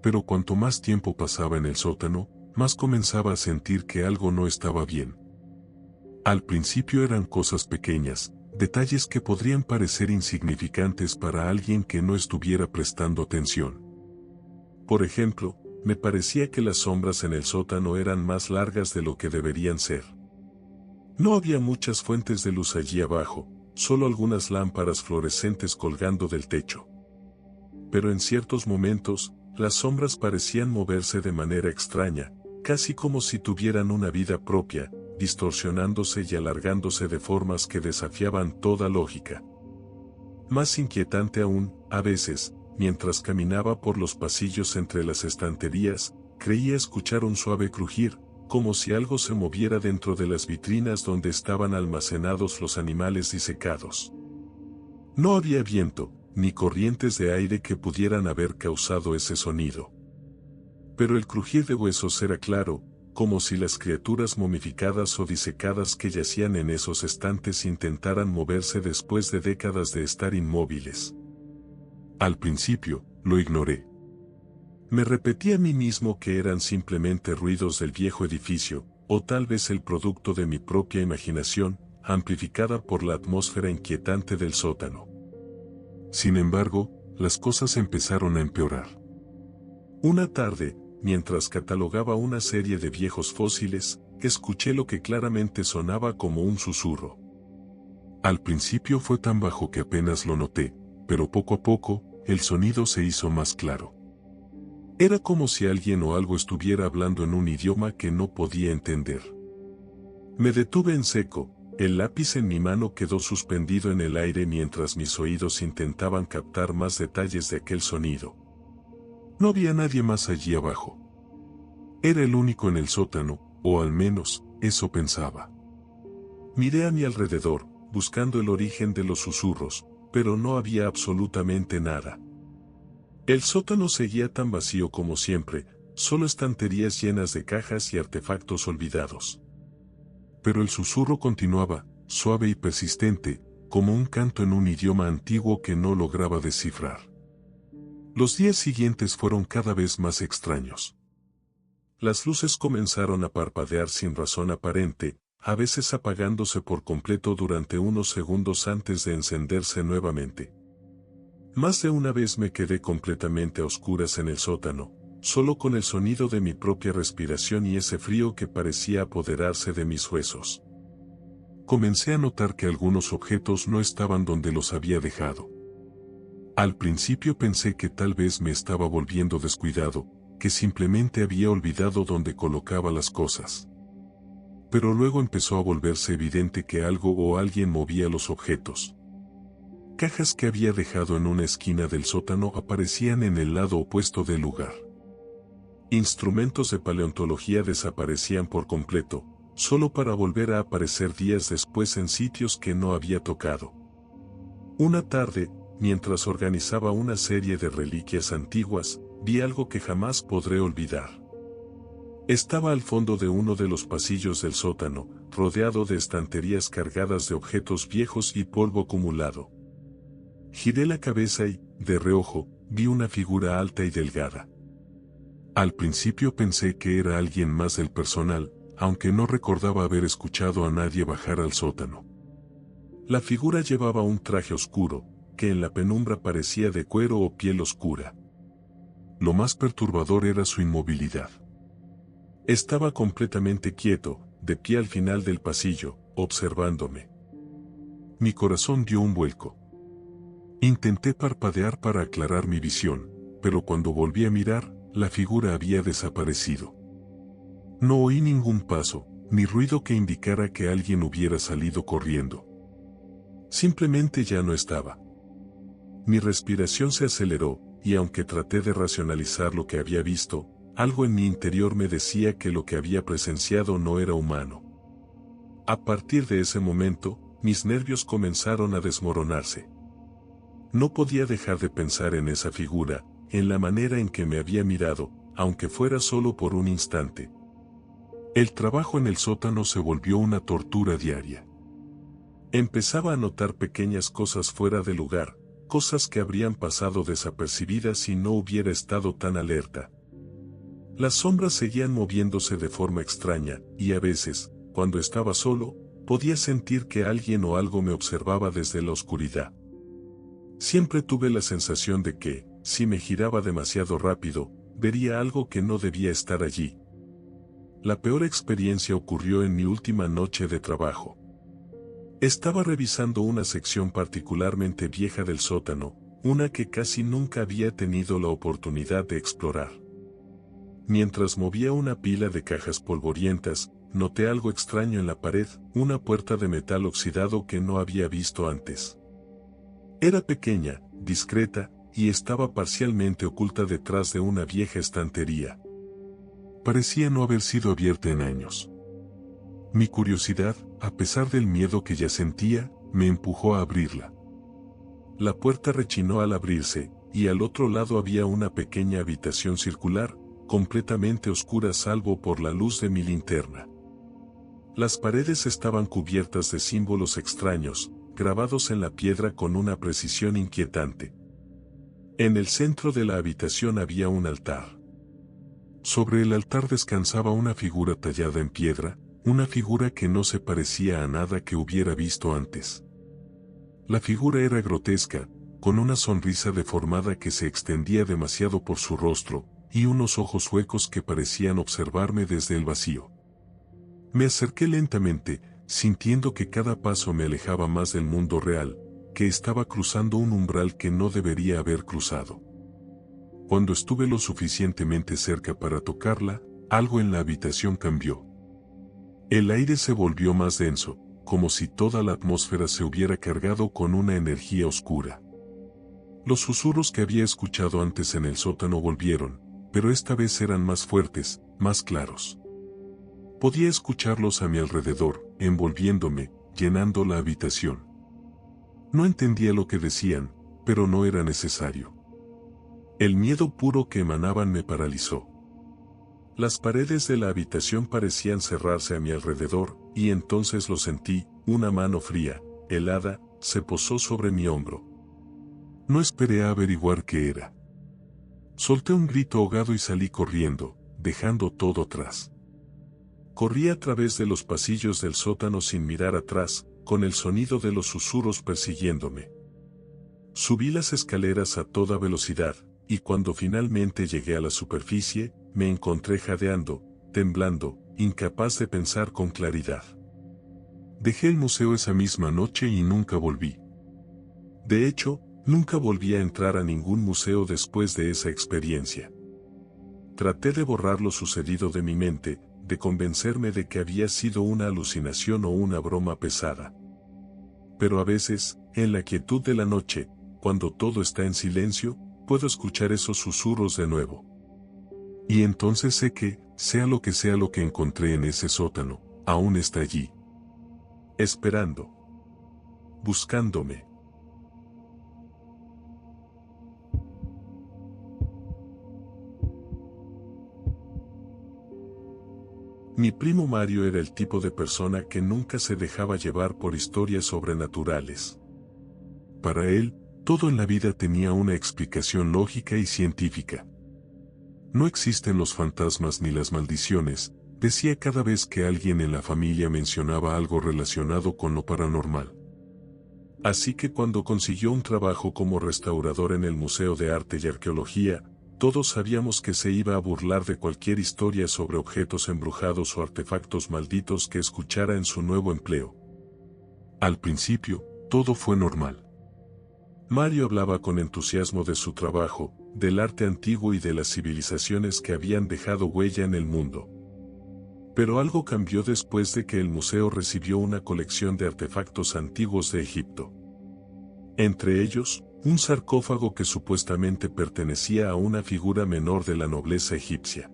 Pero cuanto más tiempo pasaba en el sótano, más comenzaba a sentir que algo no estaba bien. Al principio eran cosas pequeñas, detalles que podrían parecer insignificantes para alguien que no estuviera prestando atención. Por ejemplo, me parecía que las sombras en el sótano eran más largas de lo que deberían ser. No había muchas fuentes de luz allí abajo, solo algunas lámparas fluorescentes colgando del techo. Pero en ciertos momentos, las sombras parecían moverse de manera extraña, casi como si tuvieran una vida propia, distorsionándose y alargándose de formas que desafiaban toda lógica. Más inquietante aún, a veces, mientras caminaba por los pasillos entre las estanterías, creía escuchar un suave crujir, como si algo se moviera dentro de las vitrinas donde estaban almacenados los animales disecados. No había viento, ni corrientes de aire que pudieran haber causado ese sonido. Pero el crujir de huesos era claro, como si las criaturas momificadas o disecadas que yacían en esos estantes intentaran moverse después de décadas de estar inmóviles. Al principio, lo ignoré. Me repetí a mí mismo que eran simplemente ruidos del viejo edificio, o tal vez el producto de mi propia imaginación, amplificada por la atmósfera inquietante del sótano. Sin embargo, las cosas empezaron a empeorar. Una tarde, mientras catalogaba una serie de viejos fósiles, escuché lo que claramente sonaba como un susurro. Al principio fue tan bajo que apenas lo noté, pero poco a poco, el sonido se hizo más claro. Era como si alguien o algo estuviera hablando en un idioma que no podía entender. Me detuve en seco, el lápiz en mi mano quedó suspendido en el aire mientras mis oídos intentaban captar más detalles de aquel sonido. No había nadie más allí abajo. Era el único en el sótano, o al menos, eso pensaba. Miré a mi alrededor, buscando el origen de los susurros, pero no había absolutamente nada. El sótano seguía tan vacío como siempre, solo estanterías llenas de cajas y artefactos olvidados. Pero el susurro continuaba, suave y persistente, como un canto en un idioma antiguo que no lograba descifrar. Los días siguientes fueron cada vez más extraños. Las luces comenzaron a parpadear sin razón aparente, a veces apagándose por completo durante unos segundos antes de encenderse nuevamente. Más de una vez me quedé completamente a oscuras en el sótano, solo con el sonido de mi propia respiración y ese frío que parecía apoderarse de mis huesos. Comencé a notar que algunos objetos no estaban donde los había dejado. Al principio pensé que tal vez me estaba volviendo descuidado, que simplemente había olvidado dónde colocaba las cosas. Pero luego empezó a volverse evidente que algo o alguien movía los objetos. Cajas que había dejado en una esquina del sótano aparecían en el lado opuesto del lugar. Instrumentos de paleontología desaparecían por completo, solo para volver a aparecer días después en sitios que no había tocado. Una tarde, mientras organizaba una serie de reliquias antiguas, vi algo que jamás podré olvidar. Estaba al fondo de uno de los pasillos del sótano, rodeado de estanterías cargadas de objetos viejos y polvo acumulado. Giré la cabeza y, de reojo, vi una figura alta y delgada. Al principio pensé que era alguien más del personal, aunque no recordaba haber escuchado a nadie bajar al sótano. La figura llevaba un traje oscuro, que en la penumbra parecía de cuero o piel oscura. Lo más perturbador era su inmovilidad. Estaba completamente quieto, de pie al final del pasillo, observándome. Mi corazón dio un vuelco. Intenté parpadear para aclarar mi visión, pero cuando volví a mirar, la figura había desaparecido. No oí ningún paso, ni ruido que indicara que alguien hubiera salido corriendo. Simplemente ya no estaba. Mi respiración se aceleró, y aunque traté de racionalizar lo que había visto, algo en mi interior me decía que lo que había presenciado no era humano. A partir de ese momento, mis nervios comenzaron a desmoronarse. No podía dejar de pensar en esa figura, en la manera en que me había mirado, aunque fuera solo por un instante. El trabajo en el sótano se volvió una tortura diaria. Empezaba a notar pequeñas cosas fuera de lugar, cosas que habrían pasado desapercibidas si no hubiera estado tan alerta. Las sombras seguían moviéndose de forma extraña, y a veces, cuando estaba solo, podía sentir que alguien o algo me observaba desde la oscuridad. Siempre tuve la sensación de que, si me giraba demasiado rápido, vería algo que no debía estar allí. La peor experiencia ocurrió en mi última noche de trabajo. Estaba revisando una sección particularmente vieja del sótano, una que casi nunca había tenido la oportunidad de explorar. Mientras movía una pila de cajas polvorientas, noté algo extraño en la pared, una puerta de metal oxidado que no había visto antes. Era pequeña, discreta, y estaba parcialmente oculta detrás de una vieja estantería. Parecía no haber sido abierta en años. Mi curiosidad, a pesar del miedo que ya sentía, me empujó a abrirla. La puerta rechinó al abrirse, y al otro lado había una pequeña habitación circular, completamente oscura salvo por la luz de mi linterna. Las paredes estaban cubiertas de símbolos extraños, grabados en la piedra con una precisión inquietante. En el centro de la habitación había un altar. Sobre el altar descansaba una figura tallada en piedra, una figura que no se parecía a nada que hubiera visto antes. La figura era grotesca, con una sonrisa deformada que se extendía demasiado por su rostro, y unos ojos huecos que parecían observarme desde el vacío. Me acerqué lentamente, sintiendo que cada paso me alejaba más del mundo real, que estaba cruzando un umbral que no debería haber cruzado. Cuando estuve lo suficientemente cerca para tocarla, algo en la habitación cambió. El aire se volvió más denso, como si toda la atmósfera se hubiera cargado con una energía oscura. Los susurros que había escuchado antes en el sótano volvieron, pero esta vez eran más fuertes, más claros. Podía escucharlos a mi alrededor, envolviéndome, llenando la habitación. No entendía lo que decían, pero no era necesario. El miedo puro que emanaban me paralizó. Las paredes de la habitación parecían cerrarse a mi alrededor, y entonces lo sentí, una mano fría, helada, se posó sobre mi hombro. No esperé a averiguar qué era. Solté un grito ahogado y salí corriendo, dejando todo atrás. Corrí a través de los pasillos del sótano sin mirar atrás, con el sonido de los susurros persiguiéndome. Subí las escaleras a toda velocidad, y cuando finalmente llegué a la superficie, me encontré jadeando, temblando, incapaz de pensar con claridad. Dejé el museo esa misma noche y nunca volví. De hecho, nunca volví a entrar a ningún museo después de esa experiencia. Traté de borrar lo sucedido de mi mente, de convencerme de que había sido una alucinación o una broma pesada. Pero a veces, en la quietud de la noche, cuando todo está en silencio, puedo escuchar esos susurros de nuevo. Y entonces sé que, sea lo que encontré en ese sótano, aún está allí. Esperando. Buscándome. Mi primo Mario era el tipo de persona que nunca se dejaba llevar por historias sobrenaturales. Para él, todo en la vida tenía una explicación lógica y científica. No existen los fantasmas ni las maldiciones, decía cada vez que alguien en la familia mencionaba algo relacionado con lo paranormal. Así que cuando consiguió un trabajo como restaurador en el Museo de Arte y Arqueología, todos sabíamos que se iba a burlar de cualquier historia sobre objetos embrujados o artefactos malditos que escuchara en su nuevo empleo. Al principio, todo fue normal. Mario hablaba con entusiasmo de su trabajo, del arte antiguo y de las civilizaciones que habían dejado huella en el mundo. Pero algo cambió después de que el museo recibió una colección de artefactos antiguos de Egipto. Entre ellos, un sarcófago que supuestamente pertenecía a una figura menor de la nobleza egipcia.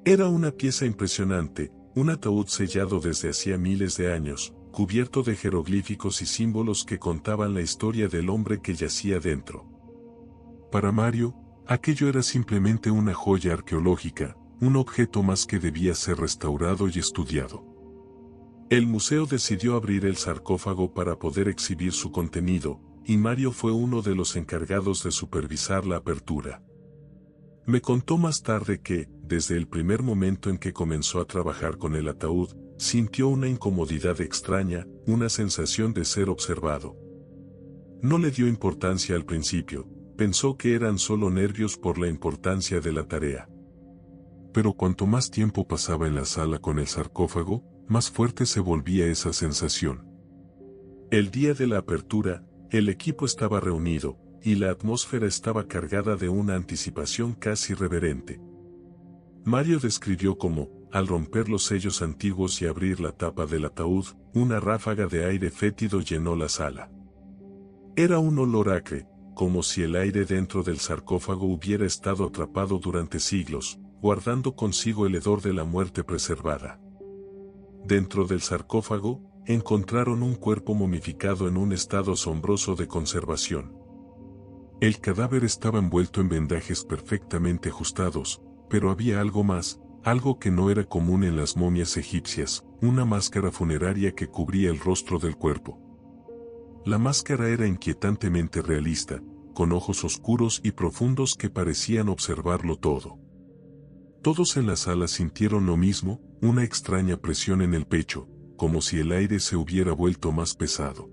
Era una pieza impresionante, un ataúd sellado desde hacía miles de años, cubierto de jeroglíficos y símbolos que contaban la historia del hombre que yacía dentro. Para Mario, aquello era simplemente una joya arqueológica, un objeto más que debía ser restaurado y estudiado. El museo decidió abrir el sarcófago para poder exhibir su contenido, y Mario fue uno de los encargados de supervisar la apertura. Me contó más tarde que, desde el primer momento en que comenzó a trabajar con el ataúd, sintió una incomodidad extraña, una sensación de ser observado. No le dio importancia al principio, pensó que eran solo nervios por la importancia de la tarea. Pero cuanto más tiempo pasaba en la sala con el sarcófago, más fuerte se volvía esa sensación. El día de la apertura, el equipo estaba reunido, y la atmósfera estaba cargada de una anticipación casi reverente. Mario describió cómo, al romper los sellos antiguos y abrir la tapa del ataúd, una ráfaga de aire fétido llenó la sala. Era un olor acre, como si el aire dentro del sarcófago hubiera estado atrapado durante siglos, guardando consigo el hedor de la muerte preservada. Dentro del sarcófago, encontraron un cuerpo momificado en un estado asombroso de conservación. El cadáver estaba envuelto en vendajes perfectamente ajustados, pero había algo más, algo que no era común en las momias egipcias, una máscara funeraria que cubría el rostro del cuerpo. La máscara era inquietantemente realista, con ojos oscuros y profundos que parecían observarlo todo. Todos en la sala sintieron lo mismo, una extraña presión en el pecho, como si el aire se hubiera vuelto más pesado.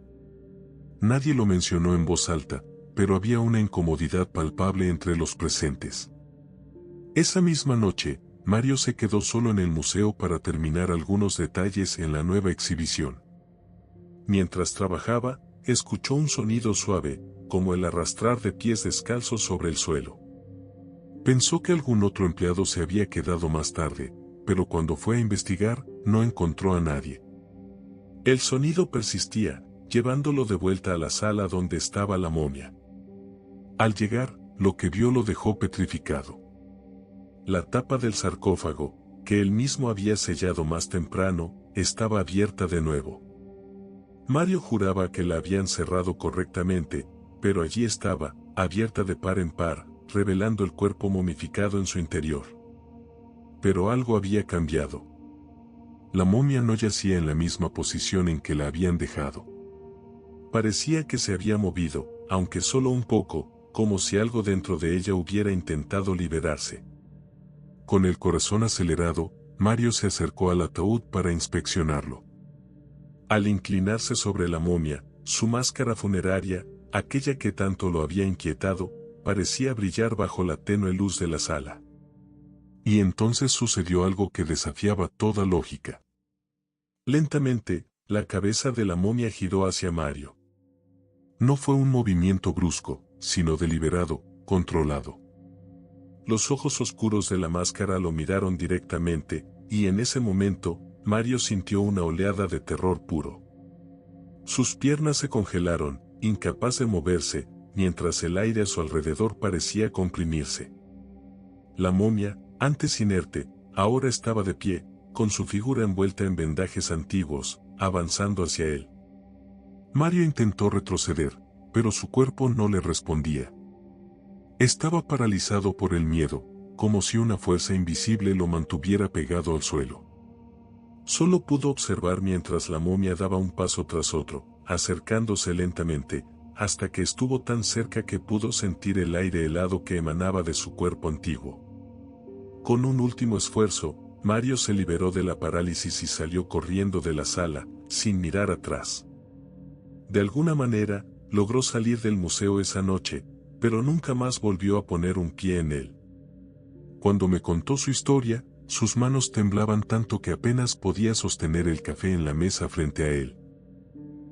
Nadie lo mencionó en voz alta, pero había una incomodidad palpable entre los presentes. Esa misma noche, Mario se quedó solo en el museo para terminar algunos detalles en la nueva exhibición. Mientras trabajaba, escuchó un sonido suave, como el arrastrar de pies descalzos sobre el suelo. Pensó que algún otro empleado se había quedado más tarde, pero cuando fue a investigar, no encontró a nadie. El sonido persistía, llevándolo de vuelta a la sala donde estaba la momia. Al llegar, lo que vio lo dejó petrificado. La tapa del sarcófago, que él mismo había sellado más temprano, estaba abierta de nuevo. Mario juraba que la habían cerrado correctamente, pero allí estaba, abierta de par en par, revelando el cuerpo momificado en su interior. Pero algo había cambiado. La momia no yacía en la misma posición en que la habían dejado. Parecía que se había movido, aunque solo un poco, como si algo dentro de ella hubiera intentado liberarse. Con el corazón acelerado, Mario se acercó al ataúd para inspeccionarlo. Al inclinarse sobre la momia, su máscara funeraria, aquella que tanto lo había inquietado, parecía brillar bajo la tenue luz de la sala. Y entonces sucedió algo que desafiaba toda lógica. Lentamente, la cabeza de la momia giró hacia Mario. No fue un movimiento brusco, sino deliberado, controlado. Los ojos oscuros de la máscara lo miraron directamente, y en ese momento, Mario sintió una oleada de terror puro. Sus piernas se congelaron, incapaz de moverse, mientras el aire a su alrededor parecía comprimirse. La momia, antes inerte, ahora estaba de pie, con su figura envuelta en vendajes antiguos, avanzando hacia él. Mario intentó retroceder, pero su cuerpo no le respondía. Estaba paralizado por el miedo, como si una fuerza invisible lo mantuviera pegado al suelo. Solo pudo observar mientras la momia daba un paso tras otro, acercándose lentamente, hasta que estuvo tan cerca que pudo sentir el aire helado que emanaba de su cuerpo antiguo. Con un último esfuerzo, Mario se liberó de la parálisis y salió corriendo de la sala, sin mirar atrás. De alguna manera, logró salir del museo esa noche, pero nunca más volvió a poner un pie en él. Cuando me contó su historia, sus manos temblaban tanto que apenas podía sostener el café en la mesa frente a él.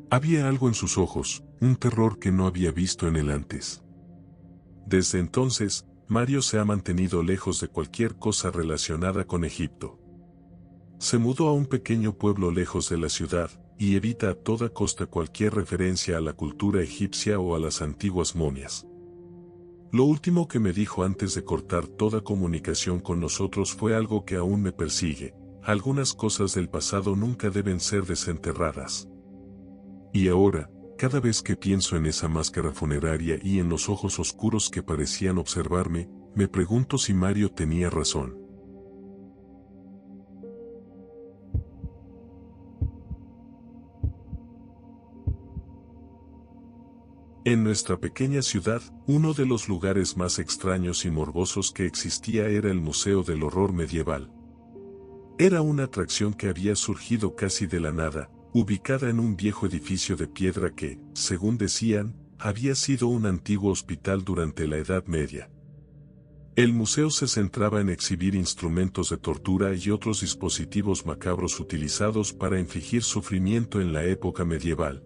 Había algo en sus ojos, un terror que no había visto en él antes. Desde entonces, Mario se ha mantenido lejos de cualquier cosa relacionada con Egipto. Se mudó a un pequeño pueblo lejos de la ciudad, y evita a toda costa cualquier referencia a la cultura egipcia o a las antiguas momias. Lo último que me dijo antes de cortar toda comunicación con nosotros fue algo que aún me persigue: algunas cosas del pasado nunca deben ser desenterradas. Y ahora, cada vez que pienso en esa máscara funeraria y en los ojos oscuros que parecían observarme, me pregunto si Mario tenía razón. En nuestra pequeña ciudad, uno de los lugares más extraños y morbosos que existía era el Museo del Horror Medieval. Era una atracción que había surgido casi de la nada, ubicada en un viejo edificio de piedra que, según decían, había sido un antiguo hospital durante la Edad Media. El museo se centraba en exhibir instrumentos de tortura y otros dispositivos macabros utilizados para infligir sufrimiento en la época medieval.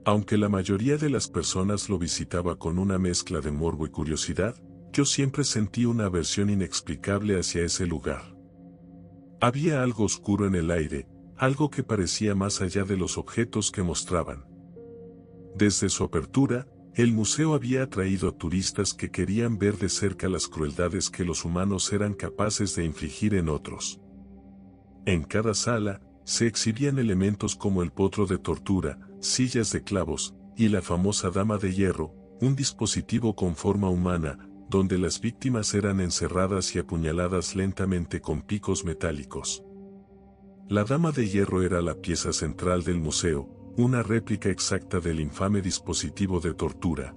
Aunque la mayoría de las personas lo visitaba con una mezcla de morbo y curiosidad, yo siempre sentí una aversión inexplicable hacia ese lugar. Había algo oscuro en el aire, algo que parecía más allá de los objetos que mostraban. Desde su apertura, el museo había atraído a turistas que querían ver de cerca las crueldades que los humanos eran capaces de infligir en otros. En cada sala, se exhibían elementos como el potro de tortura, sillas de clavos, y la famosa dama de hierro, un dispositivo con forma humana, donde las víctimas eran encerradas y apuñaladas lentamente con picos metálicos. La dama de hierro era la pieza central del museo, una réplica exacta del infame dispositivo de tortura.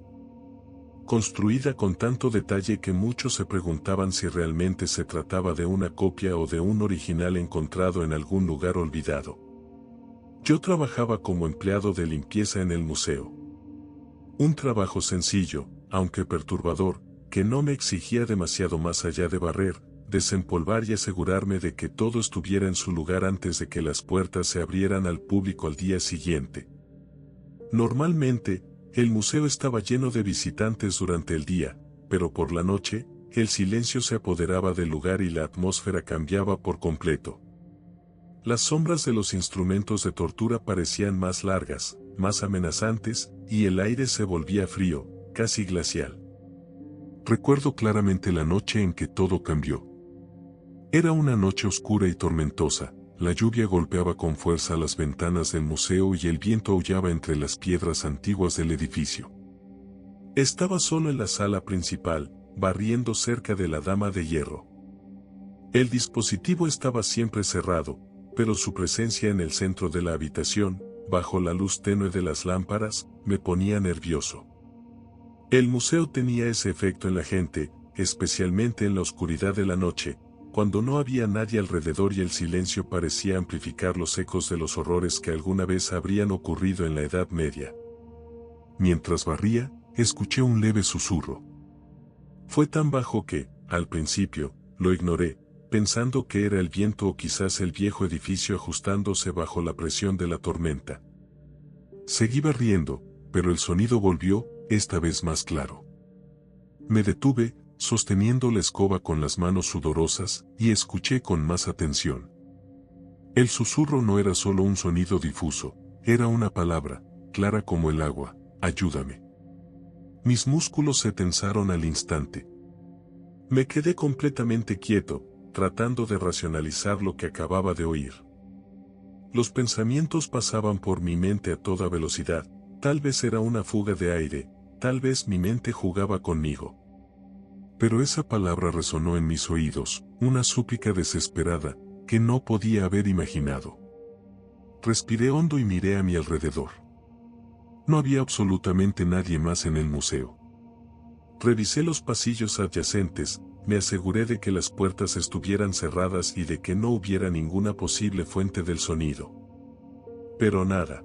Construida con tanto detalle que muchos se preguntaban si realmente se trataba de una copia o de un original encontrado en algún lugar olvidado. Yo trabajaba como empleado de limpieza en el museo. Un trabajo sencillo, aunque perturbador, que no me exigía demasiado más allá de barrer, desempolvar y asegurarme de que todo estuviera en su lugar antes de que las puertas se abrieran al público al día siguiente. Normalmente, el museo estaba lleno de visitantes durante el día, pero por la noche, el silencio se apoderaba del lugar y la atmósfera cambiaba por completo. Las sombras de los instrumentos de tortura parecían más largas, más amenazantes, y el aire se volvía frío, casi glacial. Recuerdo claramente la noche en que todo cambió. Era una noche oscura y tormentosa, la lluvia golpeaba con fuerza las ventanas del museo y el viento aullaba entre las piedras antiguas del edificio. Estaba solo en la sala principal, barriendo cerca de la Dama de Hierro. El dispositivo estaba siempre cerrado, pero su presencia en el centro de la habitación, bajo la luz tenue de las lámparas, me ponía nervioso. El museo tenía ese efecto en la gente, especialmente en la oscuridad de la noche, cuando no había nadie alrededor y el silencio parecía amplificar los ecos de los horrores que alguna vez habrían ocurrido en la Edad Media. Mientras barría, escuché un leve susurro. Fue tan bajo que, al principio, lo ignoré, pensando que era el viento o quizás el viejo edificio ajustándose bajo la presión de la tormenta. Seguí barriendo, pero el sonido volvió, esta vez más claro. Me detuve, sosteniendo la escoba con las manos sudorosas, y escuché con más atención. El susurro no era solo un sonido difuso, era una palabra, clara como el agua: ayúdame. Mis músculos se tensaron al instante. Me quedé completamente quieto, tratando de racionalizar lo que acababa de oír. Los pensamientos pasaban por mi mente a toda velocidad, tal vez era una fuga de aire, tal vez mi mente jugaba conmigo. Pero esa palabra resonó en mis oídos, una súplica desesperada, que no podía haber imaginado. Respiré hondo y miré a mi alrededor. No había absolutamente nadie más en el museo. Revisé los pasillos adyacentes, me aseguré de que las puertas estuvieran cerradas y de que no hubiera ninguna posible fuente del sonido. Pero nada.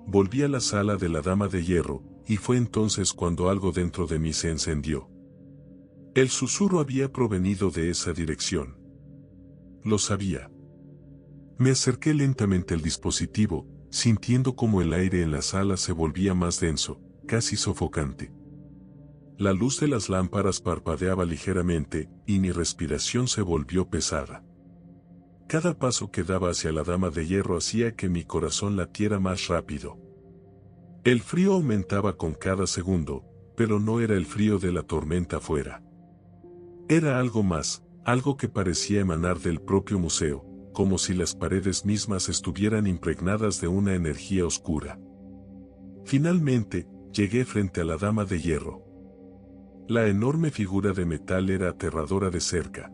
Volví a la sala de la Dama de Hierro, y fue entonces cuando algo dentro de mí se encendió. El susurro había provenido de esa dirección. Lo sabía. Me acerqué lentamente al dispositivo, sintiendo como el aire en la sala se volvía más denso, casi sofocante. La luz de las lámparas parpadeaba ligeramente, y mi respiración se volvió pesada. Cada paso que daba hacia la Dama de Hierro hacía que mi corazón latiera más rápido. El frío aumentaba con cada segundo, pero no era el frío de la tormenta afuera. Era algo más, algo que parecía emanar del propio museo, como si las paredes mismas estuvieran impregnadas de una energía oscura. Finalmente, llegué frente a la Dama de Hierro. La enorme figura de metal era aterradora de cerca.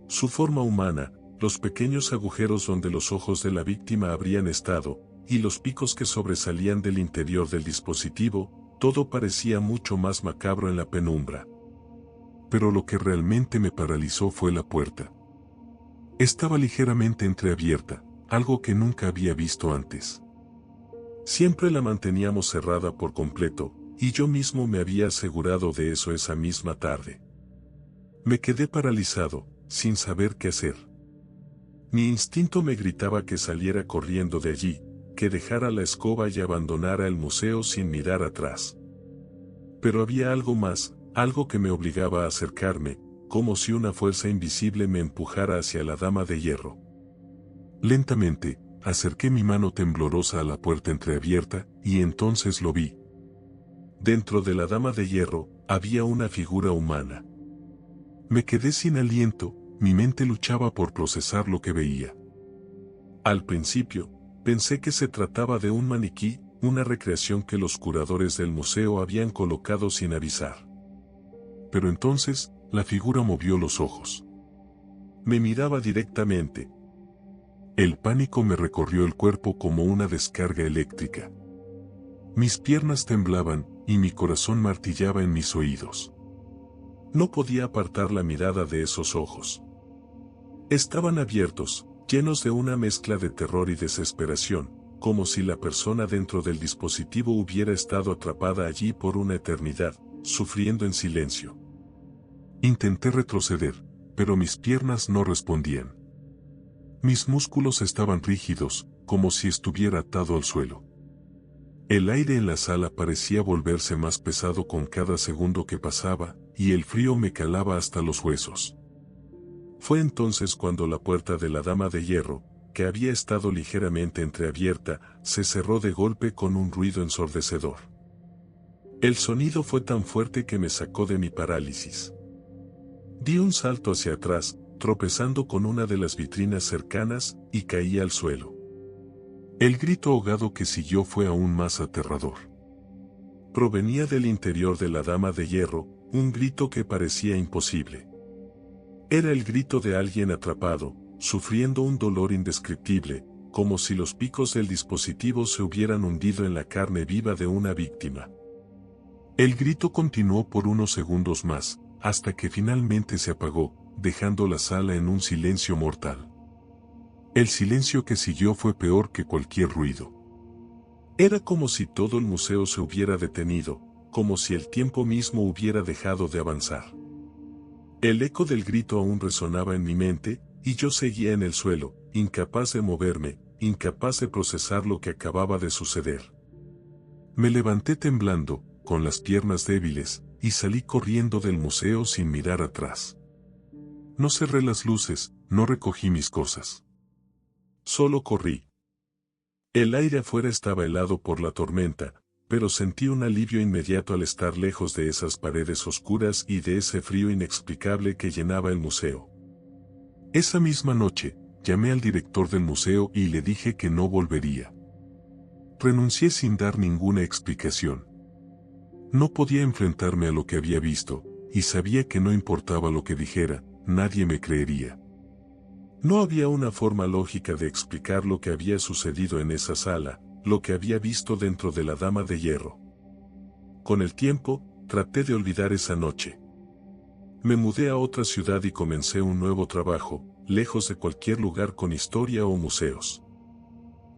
Su forma humana, los pequeños agujeros donde los ojos de la víctima habrían estado, y los picos que sobresalían del interior del dispositivo, todo parecía mucho más macabro en la penumbra. Pero lo que realmente me paralizó fue la puerta. Estaba ligeramente entreabierta, algo que nunca había visto antes. Siempre la manteníamos cerrada por completo, y yo mismo me había asegurado de eso esa misma tarde. Me quedé paralizado, sin saber qué hacer. Mi instinto me gritaba que saliera corriendo de allí, que dejara la escoba y abandonara el museo sin mirar atrás. Pero había algo más, algo que me obligaba a acercarme, como si una fuerza invisible me empujara hacia la Dama de Hierro. Lentamente, acerqué mi mano temblorosa a la puerta entreabierta, y entonces lo vi. Dentro de la Dama de Hierro, había una figura humana. Me quedé sin aliento, mi mente luchaba por procesar lo que veía. Al principio, pensé que se trataba de un maniquí, una recreación que los curadores del museo habían colocado sin avisar. Pero entonces, la figura movió los ojos. Me miraba directamente. El pánico me recorrió el cuerpo como una descarga eléctrica. Mis piernas temblaban, y mi corazón martillaba en mis oídos. No podía apartar la mirada de esos ojos. Estaban abiertos, llenos de una mezcla de terror y desesperación, como si la persona dentro del dispositivo hubiera estado atrapada allí por una eternidad, sufriendo en silencio. Intenté retroceder, pero mis piernas no respondían. Mis músculos estaban rígidos, como si estuviera atado al suelo. El aire en la sala parecía volverse más pesado con cada segundo que pasaba, y el frío me calaba hasta los huesos. Fue entonces cuando la puerta de la Dama de Hierro, que había estado ligeramente entreabierta, se cerró de golpe con un ruido ensordecedor. El sonido fue tan fuerte que me sacó de mi parálisis. Di un salto hacia atrás, tropezando con una de las vitrinas cercanas, y caí al suelo. El grito ahogado que siguió fue aún más aterrador. Provenía del interior de la Dama de Hierro, un grito que parecía imposible. Era el grito de alguien atrapado, sufriendo un dolor indescriptible, como si los picos del dispositivo se hubieran hundido en la carne viva de una víctima. El grito continuó por unos segundos más, hasta que finalmente se apagó, dejando la sala en un silencio mortal. El silencio que siguió fue peor que cualquier ruido. Era como si todo el museo se hubiera detenido, como si el tiempo mismo hubiera dejado de avanzar. El eco del grito aún resonaba en mi mente, y yo seguía en el suelo, incapaz de moverme, incapaz de procesar lo que acababa de suceder. Me levanté temblando, con las piernas débiles, y salí corriendo del museo sin mirar atrás. No cerré las luces, no recogí mis cosas. Solo corrí. El aire afuera estaba helado por la tormenta, pero sentí un alivio inmediato al estar lejos de esas paredes oscuras y de ese frío inexplicable que llenaba el museo. Esa misma noche, llamé al director del museo y le dije que no volvería. Renuncié sin dar ninguna explicación. No podía enfrentarme a lo que había visto, y sabía que no importaba lo que dijera, nadie me creería. No había una forma lógica de explicar lo que había sucedido en esa sala, lo que había visto dentro de la Dama de Hierro. Con el tiempo, traté de olvidar esa noche. Me mudé a otra ciudad y comencé un nuevo trabajo, lejos de cualquier lugar con historia o museos.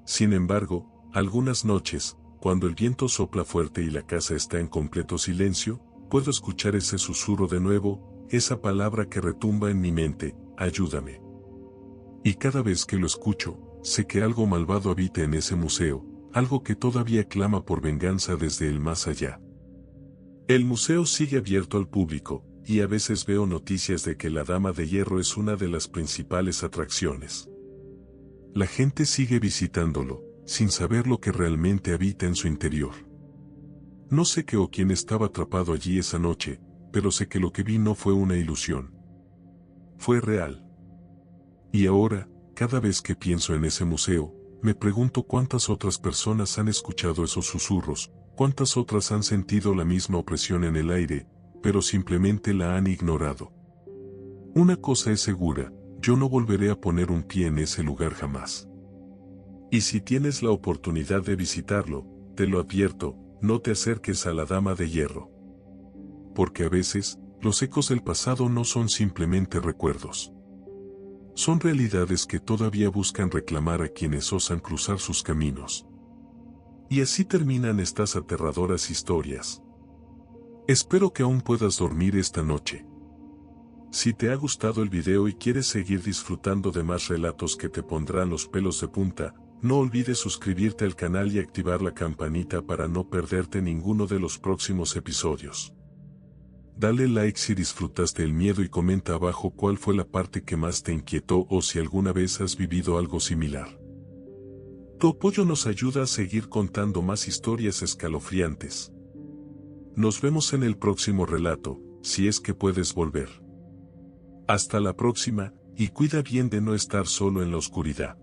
Sin embargo, algunas noches, cuando el viento sopla fuerte y la casa está en completo silencio, puedo escuchar ese susurro de nuevo, esa palabra que retumba en mi mente, ayúdame. Y cada vez que lo escucho, sé que algo malvado habita en ese museo, algo que todavía clama por venganza desde el más allá. El museo sigue abierto al público, y a veces veo noticias de que la Dama de Hierro es una de las principales atracciones. La gente sigue visitándolo, sin saber lo que realmente habita en su interior. No sé qué o quién estaba atrapado allí esa noche, pero sé que lo que vi no fue una ilusión. Fue real. Y ahora, cada vez que pienso en ese museo, me pregunto cuántas otras personas han escuchado esos susurros, cuántas otras han sentido la misma opresión en el aire, pero simplemente la han ignorado. Una cosa es segura, yo no volveré a poner un pie en ese lugar jamás. Y si tienes la oportunidad de visitarlo, te lo advierto, no te acerques a la Dama de Hierro. Porque a veces, los ecos del pasado no son simplemente recuerdos. Son realidades que todavía buscan reclamar a quienes osan cruzar sus caminos. Y así terminan estas aterradoras historias. Espero que aún puedas dormir esta noche. Si te ha gustado el video y quieres seguir disfrutando de más relatos que te pondrán los pelos de punta, no olvides suscribirte al canal y activar la campanita para no perderte ninguno de los próximos episodios. Dale like si disfrutaste el miedo y comenta abajo cuál fue la parte que más te inquietó o si alguna vez has vivido algo similar. Tu apoyo nos ayuda a seguir contando más historias escalofriantes. Nos vemos en el próximo relato, si es que puedes volver. Hasta la próxima, y cuida bien de no estar solo en la oscuridad.